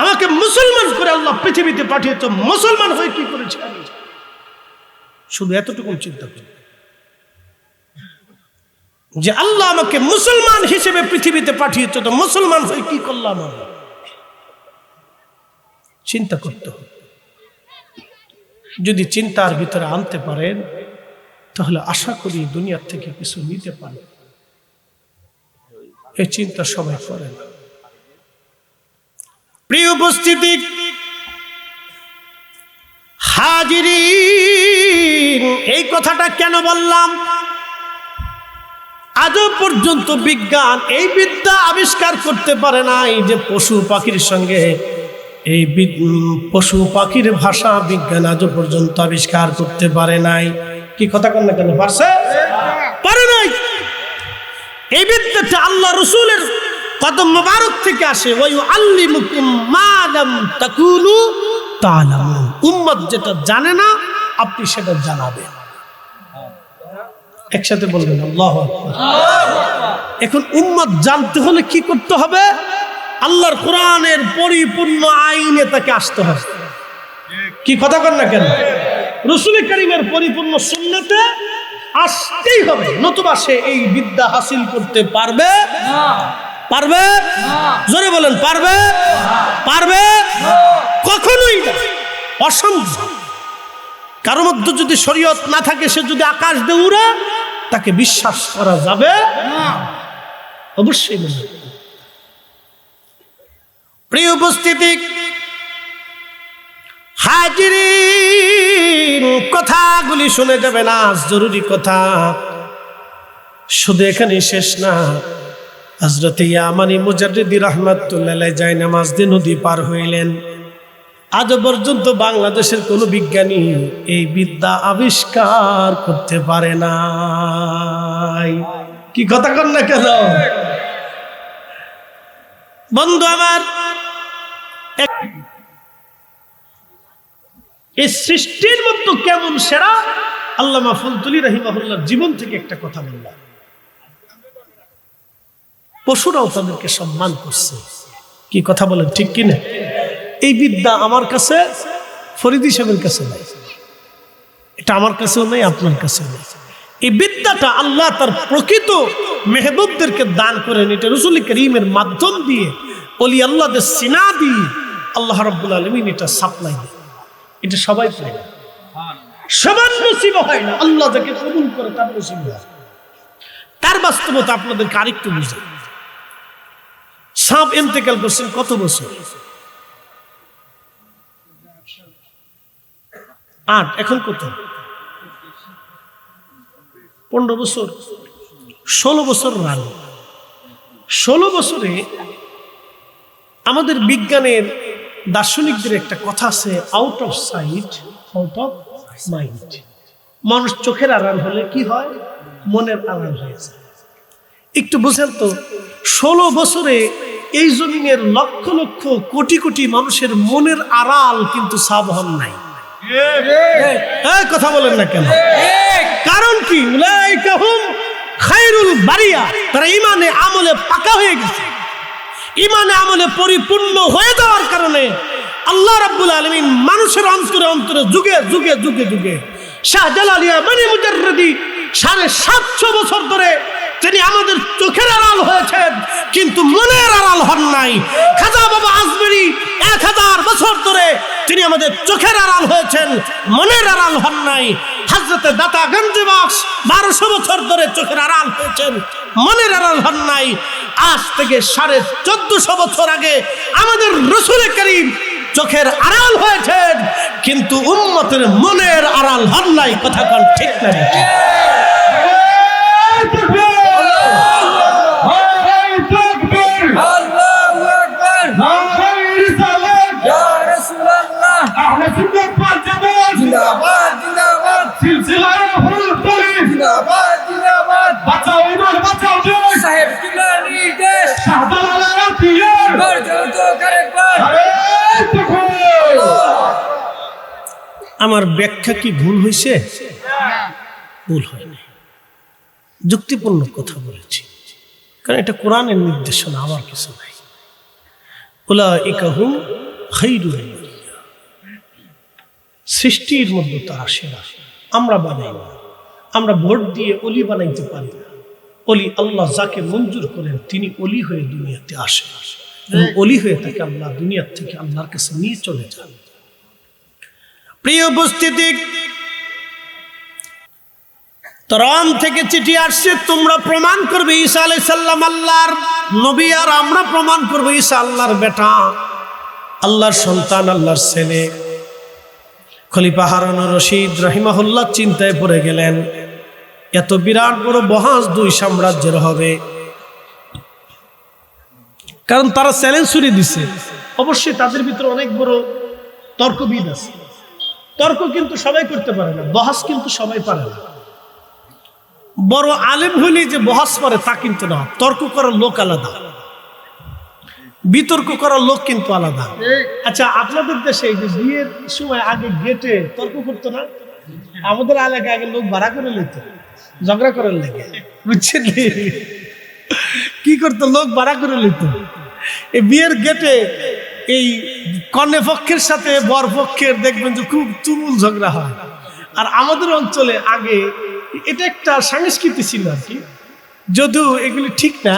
Speaker 1: আমাকে মুসলমান করে আল্লাহ পৃথিবীতে পাঠিয়ে তো মুসলমান হয়ে কি করেছে আমি? শুধু এতটুকু চিন্তা করি যে আল্লাহ আমাকে মুসলমান হিসেবে পৃথিবীতে পাঠিয়েছে তো মুসলমান হয়ে কি করলাম আমি? চিন্তা করতে হবে। যদি চিন্তার ভিতরে আনতে পারেন তাহলে আশা করি দুনিয়ার থেকে কিছু নিতে পারেন। এই চিন্তা সবাই করে না। প্রিয় উপস্থিতি, হাজিরিন, এই কথাটা কেন বললাম? আজও পর্যন্ত বিজ্ঞান এই বিদ্যা আবিষ্কার করতে পারে নাই যে পশু পাখির সঙ্গে এই পশু পাখির ভাষা বিজ্ঞান আজও পর্যন্ত আবিষ্কার করতে পারে নাই। কি কথা কন না কেন? পারছে? পারে নাই। এই বিদ্যাটা আল্লাহ রাসূলের কদম মোবারক থেকে আসে। ওয়া ইউআল্লিমুকুম মা লাম তাকুনু তা'লামুন। উম্মত যেটা জানে না আপনি সেটা জানাবেন। একসাথে বলবেন আল্লাহু আকবার। এখন উম্মত জানতে হলে কি করতে হবে? আল্লাহর কোরআনের পরিপূর্ণ আইনে তাকে আসতে হবে। কি কথা কন না কেন? রাসূল কারীমের পরিপূর্ণ সুন্নতে আসতেই হবে, নতুবা সে এই বিদ্যা হাসিল করতে পারবে না। পারবে না? জোরে বলেন, পারবে? পারবে? কখনোই না, অসম্ভব। কারো মধ্যে যদি শরীয়ত না থাকে, সে যদি আকাশ দিয়ে উড়ে, তাকে বিশ্বাস করা যাবে না। অবশ্যই না। প্রিয় উপস্থিতি, হাজিরিন, কথাগুলি শুনে যাবে না, জরুরি কথা। শুধু এখানে শেষ না। হযরত ইয়ামানি মুজাদ্দিদি রাহমাতুল্লাহ আলাইহি যায় নামাজ দিয়ে নদী পার হইলেন। আজ পর্যন্ত বাংলাদেশের কোন বিজ্ঞানী এই বিদ্যা আবিষ্কার করতে পারে নাই। কি কথা কন না কেন? বন্ধু আমার, এই সৃষ্টির মধ্যে কেমন সেরা, আল্লামা ফুলতুলি রাহিমাহুল্লাহর জীবন থেকে একটা কথা বললাম। পশুরাও তাদেরকে সম্মান করছে। কি কথা বলেন, ঠিক কিনা? এই বিদ্যা আমার কাছে, ফরিদি সাহেবের কাছে নাই, এটা আমার কাছেও নেই, আপনার কাছেও নেই। এই বিদ্যাটা আল্লাহ তার প্রকৃত মেহবুবদেরকে দান করেন। এটা রাসূল কারীমের মাধ্যম দিয়ে, ওলি আল্লাহদের সিনা দিয়ে আল্লাহ রাব্বুল আলামিন এটা সাপ্লাই দেন। এটা সবাই পায় না, সবার নসিব হয় না। আল্লাহ যাকে কবুল করে তার নসিব হয়। তার বাস্তবতা আপনাদেরকে আরেকটু বুঝাই। সাপ ইন্তেকাল করছেন কত বছর? 8। এখন কত? 15 বছর, 16 বছর রান। 16 বছরে আমাদের বিজ্ঞানের দার্শনিকদের একটা কথা আছে, out of sight out of mind. মানুষ চোখের আড়াল হলে কি হয়? মনের আড়াল হয়ে যায়। একটু বুঝেন তো, 16 বছরে এই জমিনের লক্ষ লক্ষ কোটি কোটি মানুষের মনের আড়াল কিন্তু সাব হন নাই। কথা বলেন না কেন? কারণ কি? উলাইকাহুম খায়রুল বারিয়া। তারা ইমানে আমলে পাকা হয়ে গেছে। ইমানে আমলে পরিপূর্ণ হয়ে যাওয়ার কারণে আল্লাহ রাব্বুল আলামিন মানুষের অন্তরে অন্তরে যুগে যুগে যুগে যুগে শাহজালালিয়া মানে মুজাররদি 750 বছর ধরে তিনি আমাদের চোখের আড়াল হয়েছেন, কিন্তু মনের আড়াল হন নাই। খাজা বাবা আজমেরি 1000 বছর ধরে তিনি আমাদের চোখের আড়াল হয়েছেন, মনের আড়াল হন নাই। হযরতে দাতা গঞ্জ বখশ 1200 বছর ধরে চোখের আড়াল হয়েছেন, মনের আড়াল হন নাই। আজ থেকে 1450 বছর আগে আমাদের রাসূল করিম চোখের আড়াল হয়েছেন, কিন্তু উম্মতের মনের আড়াল হন নাই, কথা কন ঠিক না? আমার ব্যাখ্যা কি ভুল হয়েছে? ভুল হয়নি, যুক্তিপূর্ণ কথা বলেছি, কারণ এটা কোরআনের নির্দেশনা, আমার কিছু নাই। উলাইকা হুম খায়রুল বারিয়া, সৃষ্টির মধ্যে তারা সেরা। আমরা বানাই না, আমরা ভোট দিয়ে অলি বানাইতে পারি না। অলি আল্লাহ যাকে মঞ্জুর করেন তিনি অলি হয়ে দুনিয়াতে আসেন, এবং অলি হয়ে তাকে আল্লাহ দুনিয়ার থেকে আল্লাহর কাছে নিয়ে চলে যান। প্রিয় উপস্থিতি, রম থেকে চিঠি আসছে, তোমরা প্রমাণ করবে ঈসা আলাইহিস সালাম আল্লাহর নবী, আর আমরা প্রমাণ করব ঈসা আল্লাহর বেটা, আল্লাহর সন্তান, আল্লাহর ছেলে। খলিফা হারুন রশিদ রাহিমাহুল্লাহ চিন্তায় পড়ে গেলেন, এত বিরাট বড় বহাস দুই সাম্রাজ্যের হবে, কারণ তারা চ্যালেঞ্জ ছুড়ে দিছে। অবশ্যই তাদের ভিতরে অনেক বড় তর্কবিদ আছে। তর্ক কিন্তু সবাই করতে পারে না, বহাস কিন্তু সবাই পারে না। বড় আলেম হইলে যে বহাস পারে তা কিন্তু না, তর্ক করার লোক আলাদা, বিতর্ক করার লোক কিন্তু আলাদা। আচ্ছা, আপনাদের দেশে এই যে বিয়ের সময় আগে গেটে তর্ক করতো না? আমাদের এলাকায় আগে লোক ভাড়া করে নিত ঝগড়া করার লেগে, বুঝছেন? কি করতো? লোক ভাড়া করে নিত। এই বিয়ের গেটে এই কন্যা পক্ষের সাথে বর পক্ষের দেখবেন যে খুব তুমুল ঝগড়া হয়। আর আমাদের অঞ্চলে আগে এটা একটা সংস্কৃতি ছিল আর কি, যদিও এগুলি ঠিক না,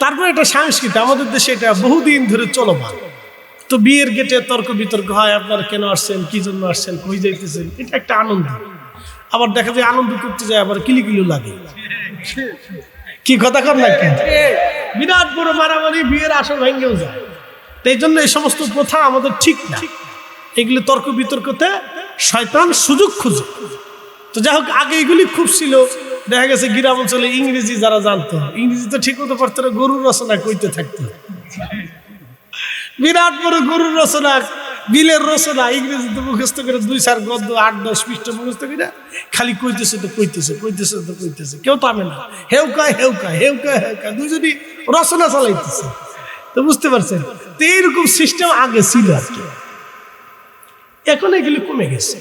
Speaker 1: তারপরে এটা সংস্কৃতি আমাদের দেশে, এটা বহুদিন ধরে চলমান। তো বিয়ের গেটে তর্ক বিতর্ক হয়, আপনারা কেন আসছেন, কি জন্য আসছেন, কই যাইতেছেন, এটা একটা আনন্দ। আবার দেখা যায় আনন্দ করতে যায় আবার কিলিকিলু লাগে, কি কথা কর না? বিরাট বড় মারামারি, বিয়ের আসর ভেঙ্গেও যায়। তো এই জন্য এই সমস্ত প্রথা আমাদের ঠিক না, এগুলি তর্ক বিতর্কতে শয়তান সুযোগ খুঁজে। তো যাই হোক, আগে এগুলি খুব ছিল। দেখা গেছে গ্রাম অঞ্চলে ইংরেজি যারা জানতো, ইংরেজি তো ঠিক মতো পারতো না, গরুর রচনা কইতে থাকতো, বিরাট বড় গরুর রচনা, বিলের রচনা ইংরেজিতে মুখস্থ করে 2-4 গদ্য 8-10 পৃষ্ঠা মুখস্থ করে খালি কইতেছে তো কইতেছে, কইতেছে তো কইতেছে, কেউ থামে না, হেউকায় হেউকায় হেউকায় হেউকায়, দুজনই রচনা চালাইতেছে। তো বুঝতে পারছেন, তো এইরকম সিস্টেম আগে ছিল আর কি, এখন এগুলি কমে গেছে।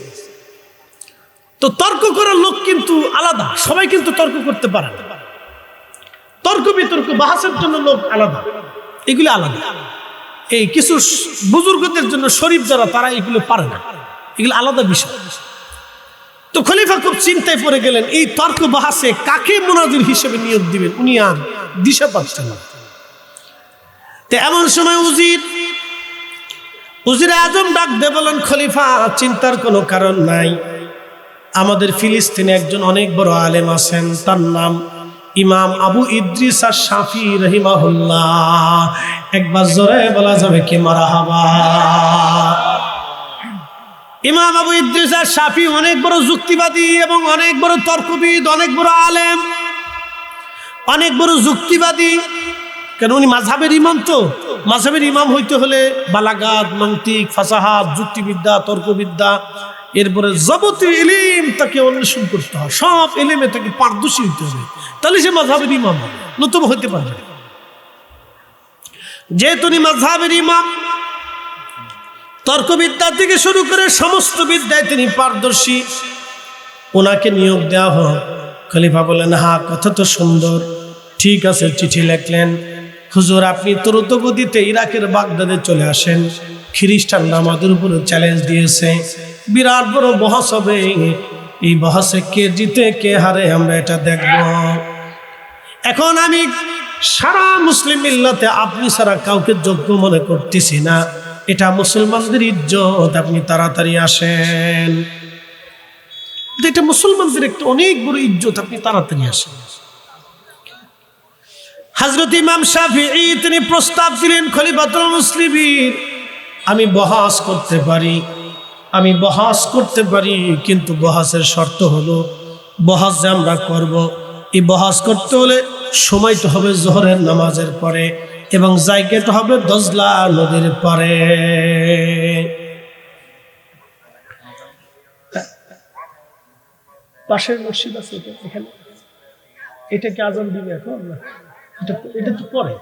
Speaker 1: তো তর্ক করার লোক কিন্তু আলাদা, সবাই কিন্তু তর্ক করতে পারে না। তর্ক বিতর্ক বাহাসের জন্য লোক আলাদা, এগুলি আলাদা। এই কিছু বুজুর্গদের জন্য শরীফ যারা, তারা এগুলো পারে না, এগুলো আলাদা বিষয়। তো খলিফা খুব চিন্তায় পড়ে গেলেন, এই তর্ক বাহাসে কাকে মুনাজির হিসেবে নিয়োগ দিবেন, উনি আর দিশা পাচ্ছেন না। তো এমন সময় উজির আজম ডাক দিয়ে বলেন, খলিফা চিন্তার কোনো কারণ নাই, আমাদের ফিলিস্তিনে একজন অনেক বড় আলেম আছেন, তার নাম ইমাম আবু ইদ্রিস আশ-শাফি রাহিমাহুল্লাহ। একবার জোরে বলা যাবে কি মারহাবা? ইমাম আবু ইদ্রিস আশ-শাফি অনেক বড় যুক্তিবাদী এবং অনেক বড় তর্কবিদ, অনেক বড় আলেম, অনেক বড় যুক্তিবাদী। কেন? উনি মাযহাবের ইমাম। তো মাযহাবের ইমাম হইতে হলে বালাগাত, মান্তিক, ফাসাহাত, যুক্তিবিদ্যা, তর্কবিদ্যা, এরপরে যাবতীয় ইলম তাকে অন্বেষণ করতে হয়, সব ইলমে তাকে পারদর্শী হইতে হবে, তাহলে সে মাযহাবের ইমাম হবে, নতুবা হইতে পারবে না। যেহেতু উনি মাযহাবের ইমাম, তর্কবিদ্যা থেকে শুরু করে সমস্ত বিদ্যায় তিনি পারদর্শী, ওনাকে নিয়োগ দেওয়া হোক। খলিফা বলেন, হ্যাঁ কথা তো সুন্দর, ঠিক আছে। চিঠি লিখলেন, হুজুর আপনি দ্রুত গতিতে ইরাকের বাগদাদে চলে আসেন, খ্রিস্টানরা আমাদের উপরে চ্যালেঞ্জ দিয়েছে, বিরাট বড় বহস হবে, এই বহসে কে জিতে কে হারে আমরা এটা দেখব। এখন আমি সারা মুসলিম মিল্লাতে আপনি ছাড়া কাউকে যোগ্য মনে করতেছি না, এটা মুসলমানদের ইজ্জত, আপনি তাড়াতাড়ি আসেন, এটা মুসলমানদের একটা অনেক বড় ইজ্জত, আপনি তাড়াতাড়ি আসেন। হযরত ইমাম শাফিঈ তিনি প্রস্তাব দিলেন, খলিফাতুল মুসলিমিন আমি বহাস করতে পারি, আমি বহাস করতে পারি, কিন্তু বহাসের শর্ত হলো বহাস যে আমরা করব, এই বহাস করতে হলে সময়টা হবে জোহরের নামাজের পরে এবং জায়গাটা হবে দজলা নদীর পরে। পাশের মসজিদ আছে এখানে, এটা কি আজান দিবে এখন? এটা তো পরে।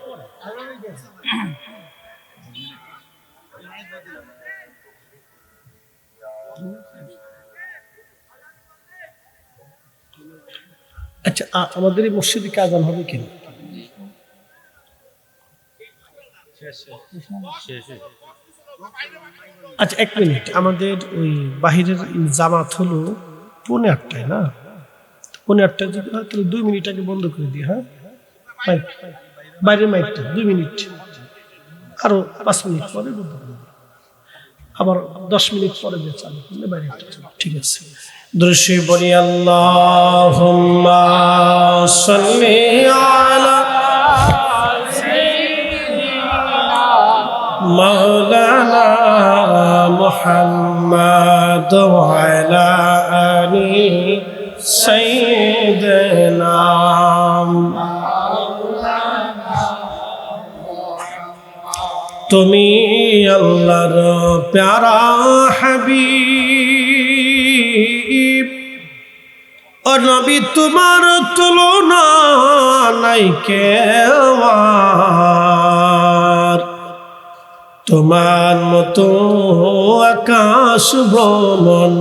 Speaker 1: আচ্ছা, আমাদের এই মসজিদে কি আজান হবে কিনা? আচ্ছা, 1 মিনিট, আমাদের ওই বাহিরের জামাত হলো 8:45 না? 8:45 যদি হয় তাহলে 2 মিনিট আগে বন্ধ করে দিই। হ্যাঁ, বাইরের মাইকটা 2 মিনিট, আরো 5 মিনিট পরে বন্ধ করে দিই, আবার 10 মিনিট পরে দিয়ে চালু করলে বাইরে। ঠিক আছে, দৃশ্যে বলি আল্লাহুম্মা সাল্লি আলা মাওলানা মুহাম্মাদ ওয়া আলা আলি সাইয়্যিদিনা। তুমি আল্লাহর প্যারা হাবিব, ও নবী তোমার তুলনা নাই কেওয়ার, তোমার মতো আকাশ ভ্রমণ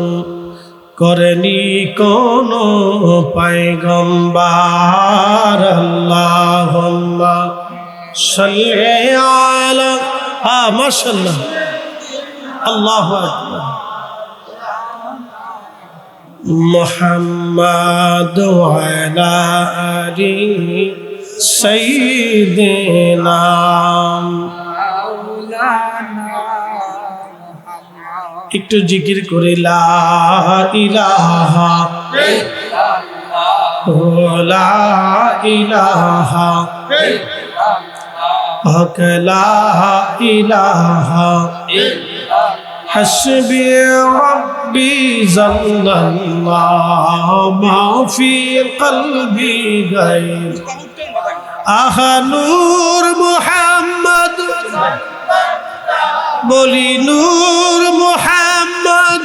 Speaker 1: করেনি কোন পয়গম্বর। আল্লাহুম্মা সাল্লি আলা, মাশাআল্লাহ, আল্লাহু আকবার, মুহাম্মাদ ওয়া আলা আলি সাইয়্যিদিনা। একটু জিকির করে লা ইলাহা ইল্লাল্লাহ, লা ইলাহা হক, লা ইলাহা হাসবি রাব্বি জাল্লাল্লাহ মা ফি কলবি গায়র। আহা নূর মুহাম্মদ, বলি নূর মুহাম্মদ,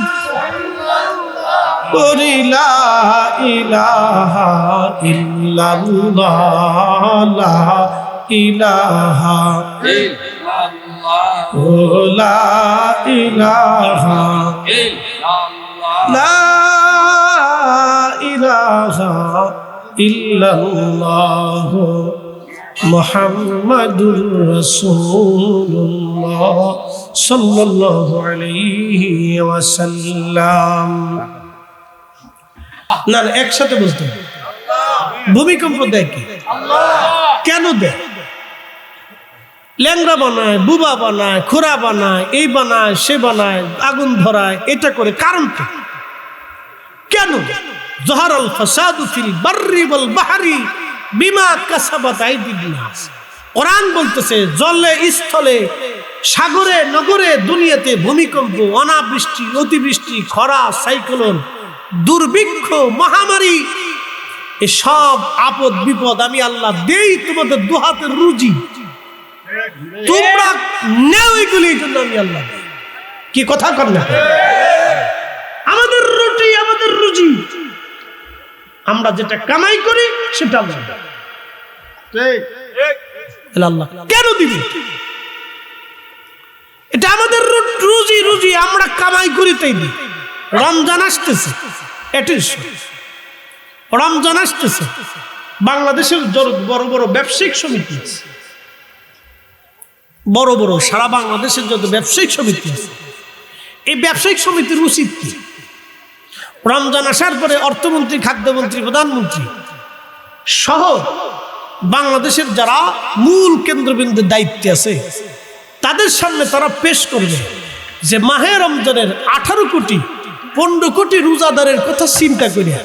Speaker 1: বলি লা ইলাহা ইল্লাল্লাহ, লা ইলাহা ইল্লাল্লাহ, লা ইলাহা ইল্লাল্লাহ, লা ইলাহা ইল্লাল্লাহ মুহাম্মাদুর রাসূলুল্লাহ সাল্লাল্লাহু আলাইহি ওয়াসাল্লাম। না, একসাথে বলতে হবে। ভূমিকম্প দেয় কি? কেন দেয়? ল্যাংড়া বানায়, বুবা বানায়, খোরা বানায়, এই বানায়, সে বানায়, আগুন ধরায়, এটা করে কারণ কি? কেন? যাহারাল ফাসাদু ফিল বাররি ওয়াল বাহরি বিমা কাসাবাত আইদিন নাস। কোরআন বলতেছে জলে, স্থলে, সাগরে, নগরে, দুনিয়াতে ভূমিকম্প, অনাবৃষ্টি, অতিবৃষ্টি, খরা, সাইক্লোন, দুর্ভিক্ষ, মহামারী, এসব আপদ বিপদ আমি আল্লাহ দেই তোমাদের দুহাতের রুজি, তোমরা নেও এগুলির জন্য আমি আল্লাহ দেই। কি কথা কর না? আমাদের রুটি, আমাদের রুজি, আমরা যেটা কামাই করি সেটা আল্লাহ কেন দিবি? এটা আমাদের রুজি, রুজি আমরা কামাই করি তাই দিই। রমজান আসতেছে, রমজান আসতেছে, বাংলাদেশের বড় বড় ব্যবসায়িক সমিতি আছে, বড় বড় সারা বাংলাদেশের যত ব্যবসায়িক সমিতি আছে, এই ব্যবসায়িক সমিতির উচিত কি? রমজান আসার পরে অর্থমন্ত্রী, খাদ্যমন্ত্রী, প্রধানমন্ত্রী সহ বাংলাদেশের যারা মূল কেন্দ্রবিন্দুর দায়িত্বে আছে তাদের সামনে তারা পেশ করবে যে মাহে রমজানের 18 কোটি 15 কোটি রোজাদারের কথা চিন্তা করিয়া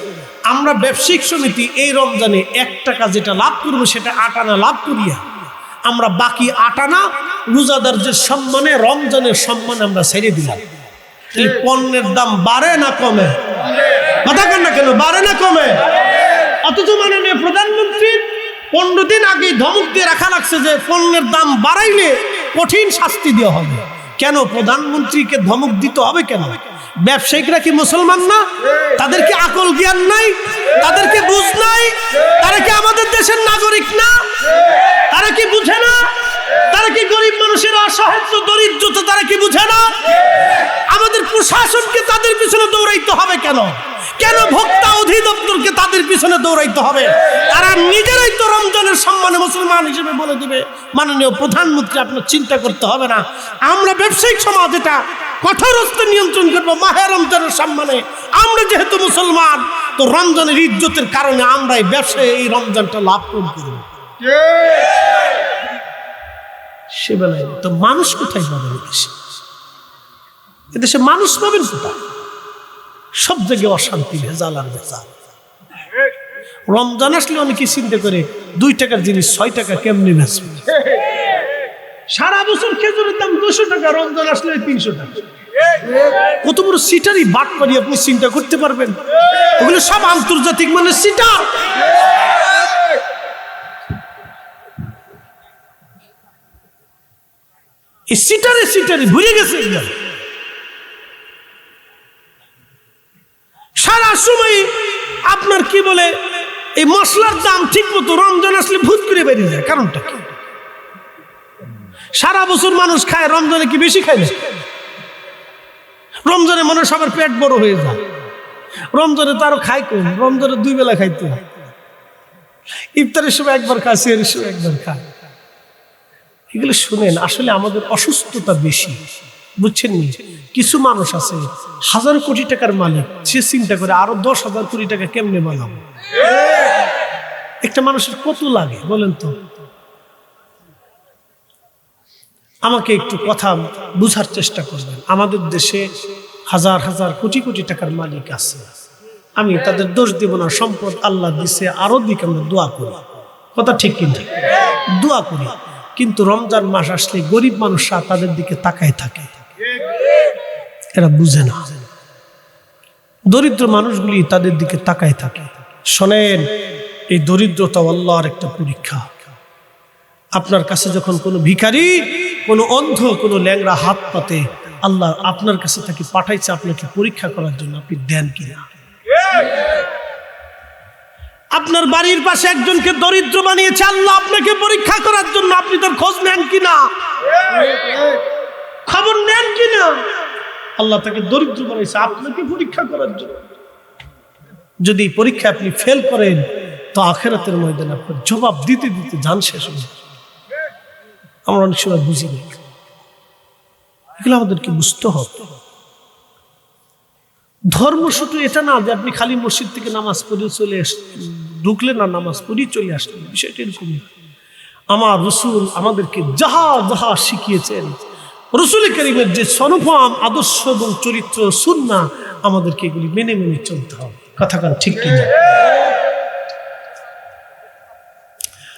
Speaker 1: আমরা ব্যবসায়িক সমিতি এই রমজানে 1 টাকা যেটা লাভ করবো সেটা 8 আনা লাভ করিয়া আমরা বাকি 8 আনা রোজাদারদের সম্মানে, রমজানের সম্মানে আমরা ছেড়ে দিলাম। তাহলে পণ্যের দাম বাড়ে না কমে? কথা কেন না কেন, বাড়ে না কমে? অথচ মাননীয় প্রধানমন্ত্রী 15 দিন আগে ধমক দিয়ে রাখা লাগছে যে পণ্যের দাম বাড়াইলে কঠিন শাস্তি দেওয়া হবে। কেন প্রধানমন্ত্রীকে ধমক দিতে হবে কেন? ব্যবসায়িকরা কি মুসলমান না? তাদের কি আকল জ্ঞান নাই? তাদের কি বুঝ নাই? তারা কি আমাদের দেশের নাগরিক না? তারা কি বুঝে না? তারা কি গরিব মানুষের অসহায়ত্ব দরিদ্রতা তারা কি বুঝে না? আমাদের প্রশাসনকে তাদের পিছনে দৌড়াইতে হবে কেন? কেন ভোক্তা অধিদপ্তরকে তাদের পিছনে দৌড়াইতে হবে? তারা নিজেরাই তো রমজানের সম্মানে মুসলমান হিসেবে বলে দিবে মাননীয় প্রধানমন্ত্রী আপনার চিন্তা করতে হবে না। আমরা ব্যবসায়িক সমাজ এটা কঠোর হস্তে নিয়ন্ত্রণ করবো মাহে রমজানের সম্মানে। আমরা যেহেতু মুসলমান, তো রমজানের ইজ্জতের কারণে আমরা এই ব্যবসায় এই রমজানটা লাভ করব। সে বেলায় তো মানুষ কোথায় পাবেন? এদেশে মানুষ পাবেন কোথায়? সব জায়গায় অশান্তি, ভেজাল আর ভেজাল। রমজান আসলে অনেকে চিন্তা করে 2 টাকার জিনিস 6 টাকা কেমনি বেচবে। সারা বছর খেজুরের দাম 200 টাকা, রমজান আসলে 300 টাকা। কত বড় সিটারই বাট পারি আপনি চিন্তা করতে পারবেন? ওগুলো সব আন্তর্জাতিক মানে সিটার। এই সিটারে ভুলে গেছে। সারা সময় আপনার কি বলে এই মশলার দাম ঠিক মতো রমজান আসলে ভূত করে বেরিয়ে যায়। কারণটা কি? সারা বছর মানুষ খায়, রমজানে কি বেশি খায় না? রমজানে মানুষ সবার পেট বড় হয়ে যায়। রমজানে তো আরো খায় কম, রমজানে 2 বেলা খাইতে হয়। ইফতারের সময় একবার খায়, সেহরির সময় একবার খায়। এগুলো শুনেন, আসলে আমাদের অসুস্থতা বেশি, বুঝছেন নি? কিছু মানুষ আছে 1000 কোটি টাকার মালিক, সে চিন্তা করে আরো 10,000 কোটি টাকা কেমনে বানাবো। একটা মানুষের কত লাগে বলেন তো? আমাকে একটু কথা বুঝার চেষ্টা করবেন। আমাদের দেশে 1000 কোটি কোটি টাকার মালিক আছে, আমি তাদের দোষ দিব না। সম্পদ আল্লাহ দিছে, আরো দিকে আমরা দোয়া করি। কথা ঠিক কিনা? দোয়া করি। কিন্তু রমজান মাস আসলে গরিব মানুষরা তাদের দিকে তাকায় থাকে, এরা বুঝে না। দরিদ্র মানুষগুলি তাদের দিকে তাকায় থাকে। শোনেন, এই দরিদ্রতা আল্লাহর একটা পরীক্ষা। আপনার কাছে যখন কোনো ভিখারি, কোনো অন্ধ, কোনো ল্যাংড়া হাত পাতে, আল্লাহ আপনার কাছে তাকে পাঠাইছে আপনাকে পরীক্ষা করার জন্য, আপনি দেন কিনা? আপনার বাড়ির পাশে একজনকে দরিদ্র বানিয়েছে আল্লাহ আপনাকে পরীক্ষা করার জন্য, আপনি তার খোঁজ নেন কিনা? খবর নেন কিনা? আল্লাহ তাকে দরিদ্র বানিয়েছে আপনাকে পরীক্ষা করার জন্য। যদি পরীক্ষা আপনি ফেল করেন, তো আখিরাতের ময়দানে আপনার জবাব দিতে দিতে জান শেষ হয়ে যাবে। আমরা অনেক সময় বুঝি না, এগুলো আমাদেরকে বুঝতে হবে। ধর্ম শুধু এটা না যে আপনি খালি মসজিদ থেকে নামাজ পড়ে চলে ঢুকলেন আর নামাজ পড়ে চলে আসলেন, বিষয়টা এরকম। আমার রসুল আমাদেরকে যাহা যাহা শিখিয়েছেন, রসুল করিমের যে সর্বম আদর্শ এবং চরিত্র সুন্নাহ, আমাদেরকে এগুলি মেনে মেনে চলতে হবে। কথা ঠিক কিনা?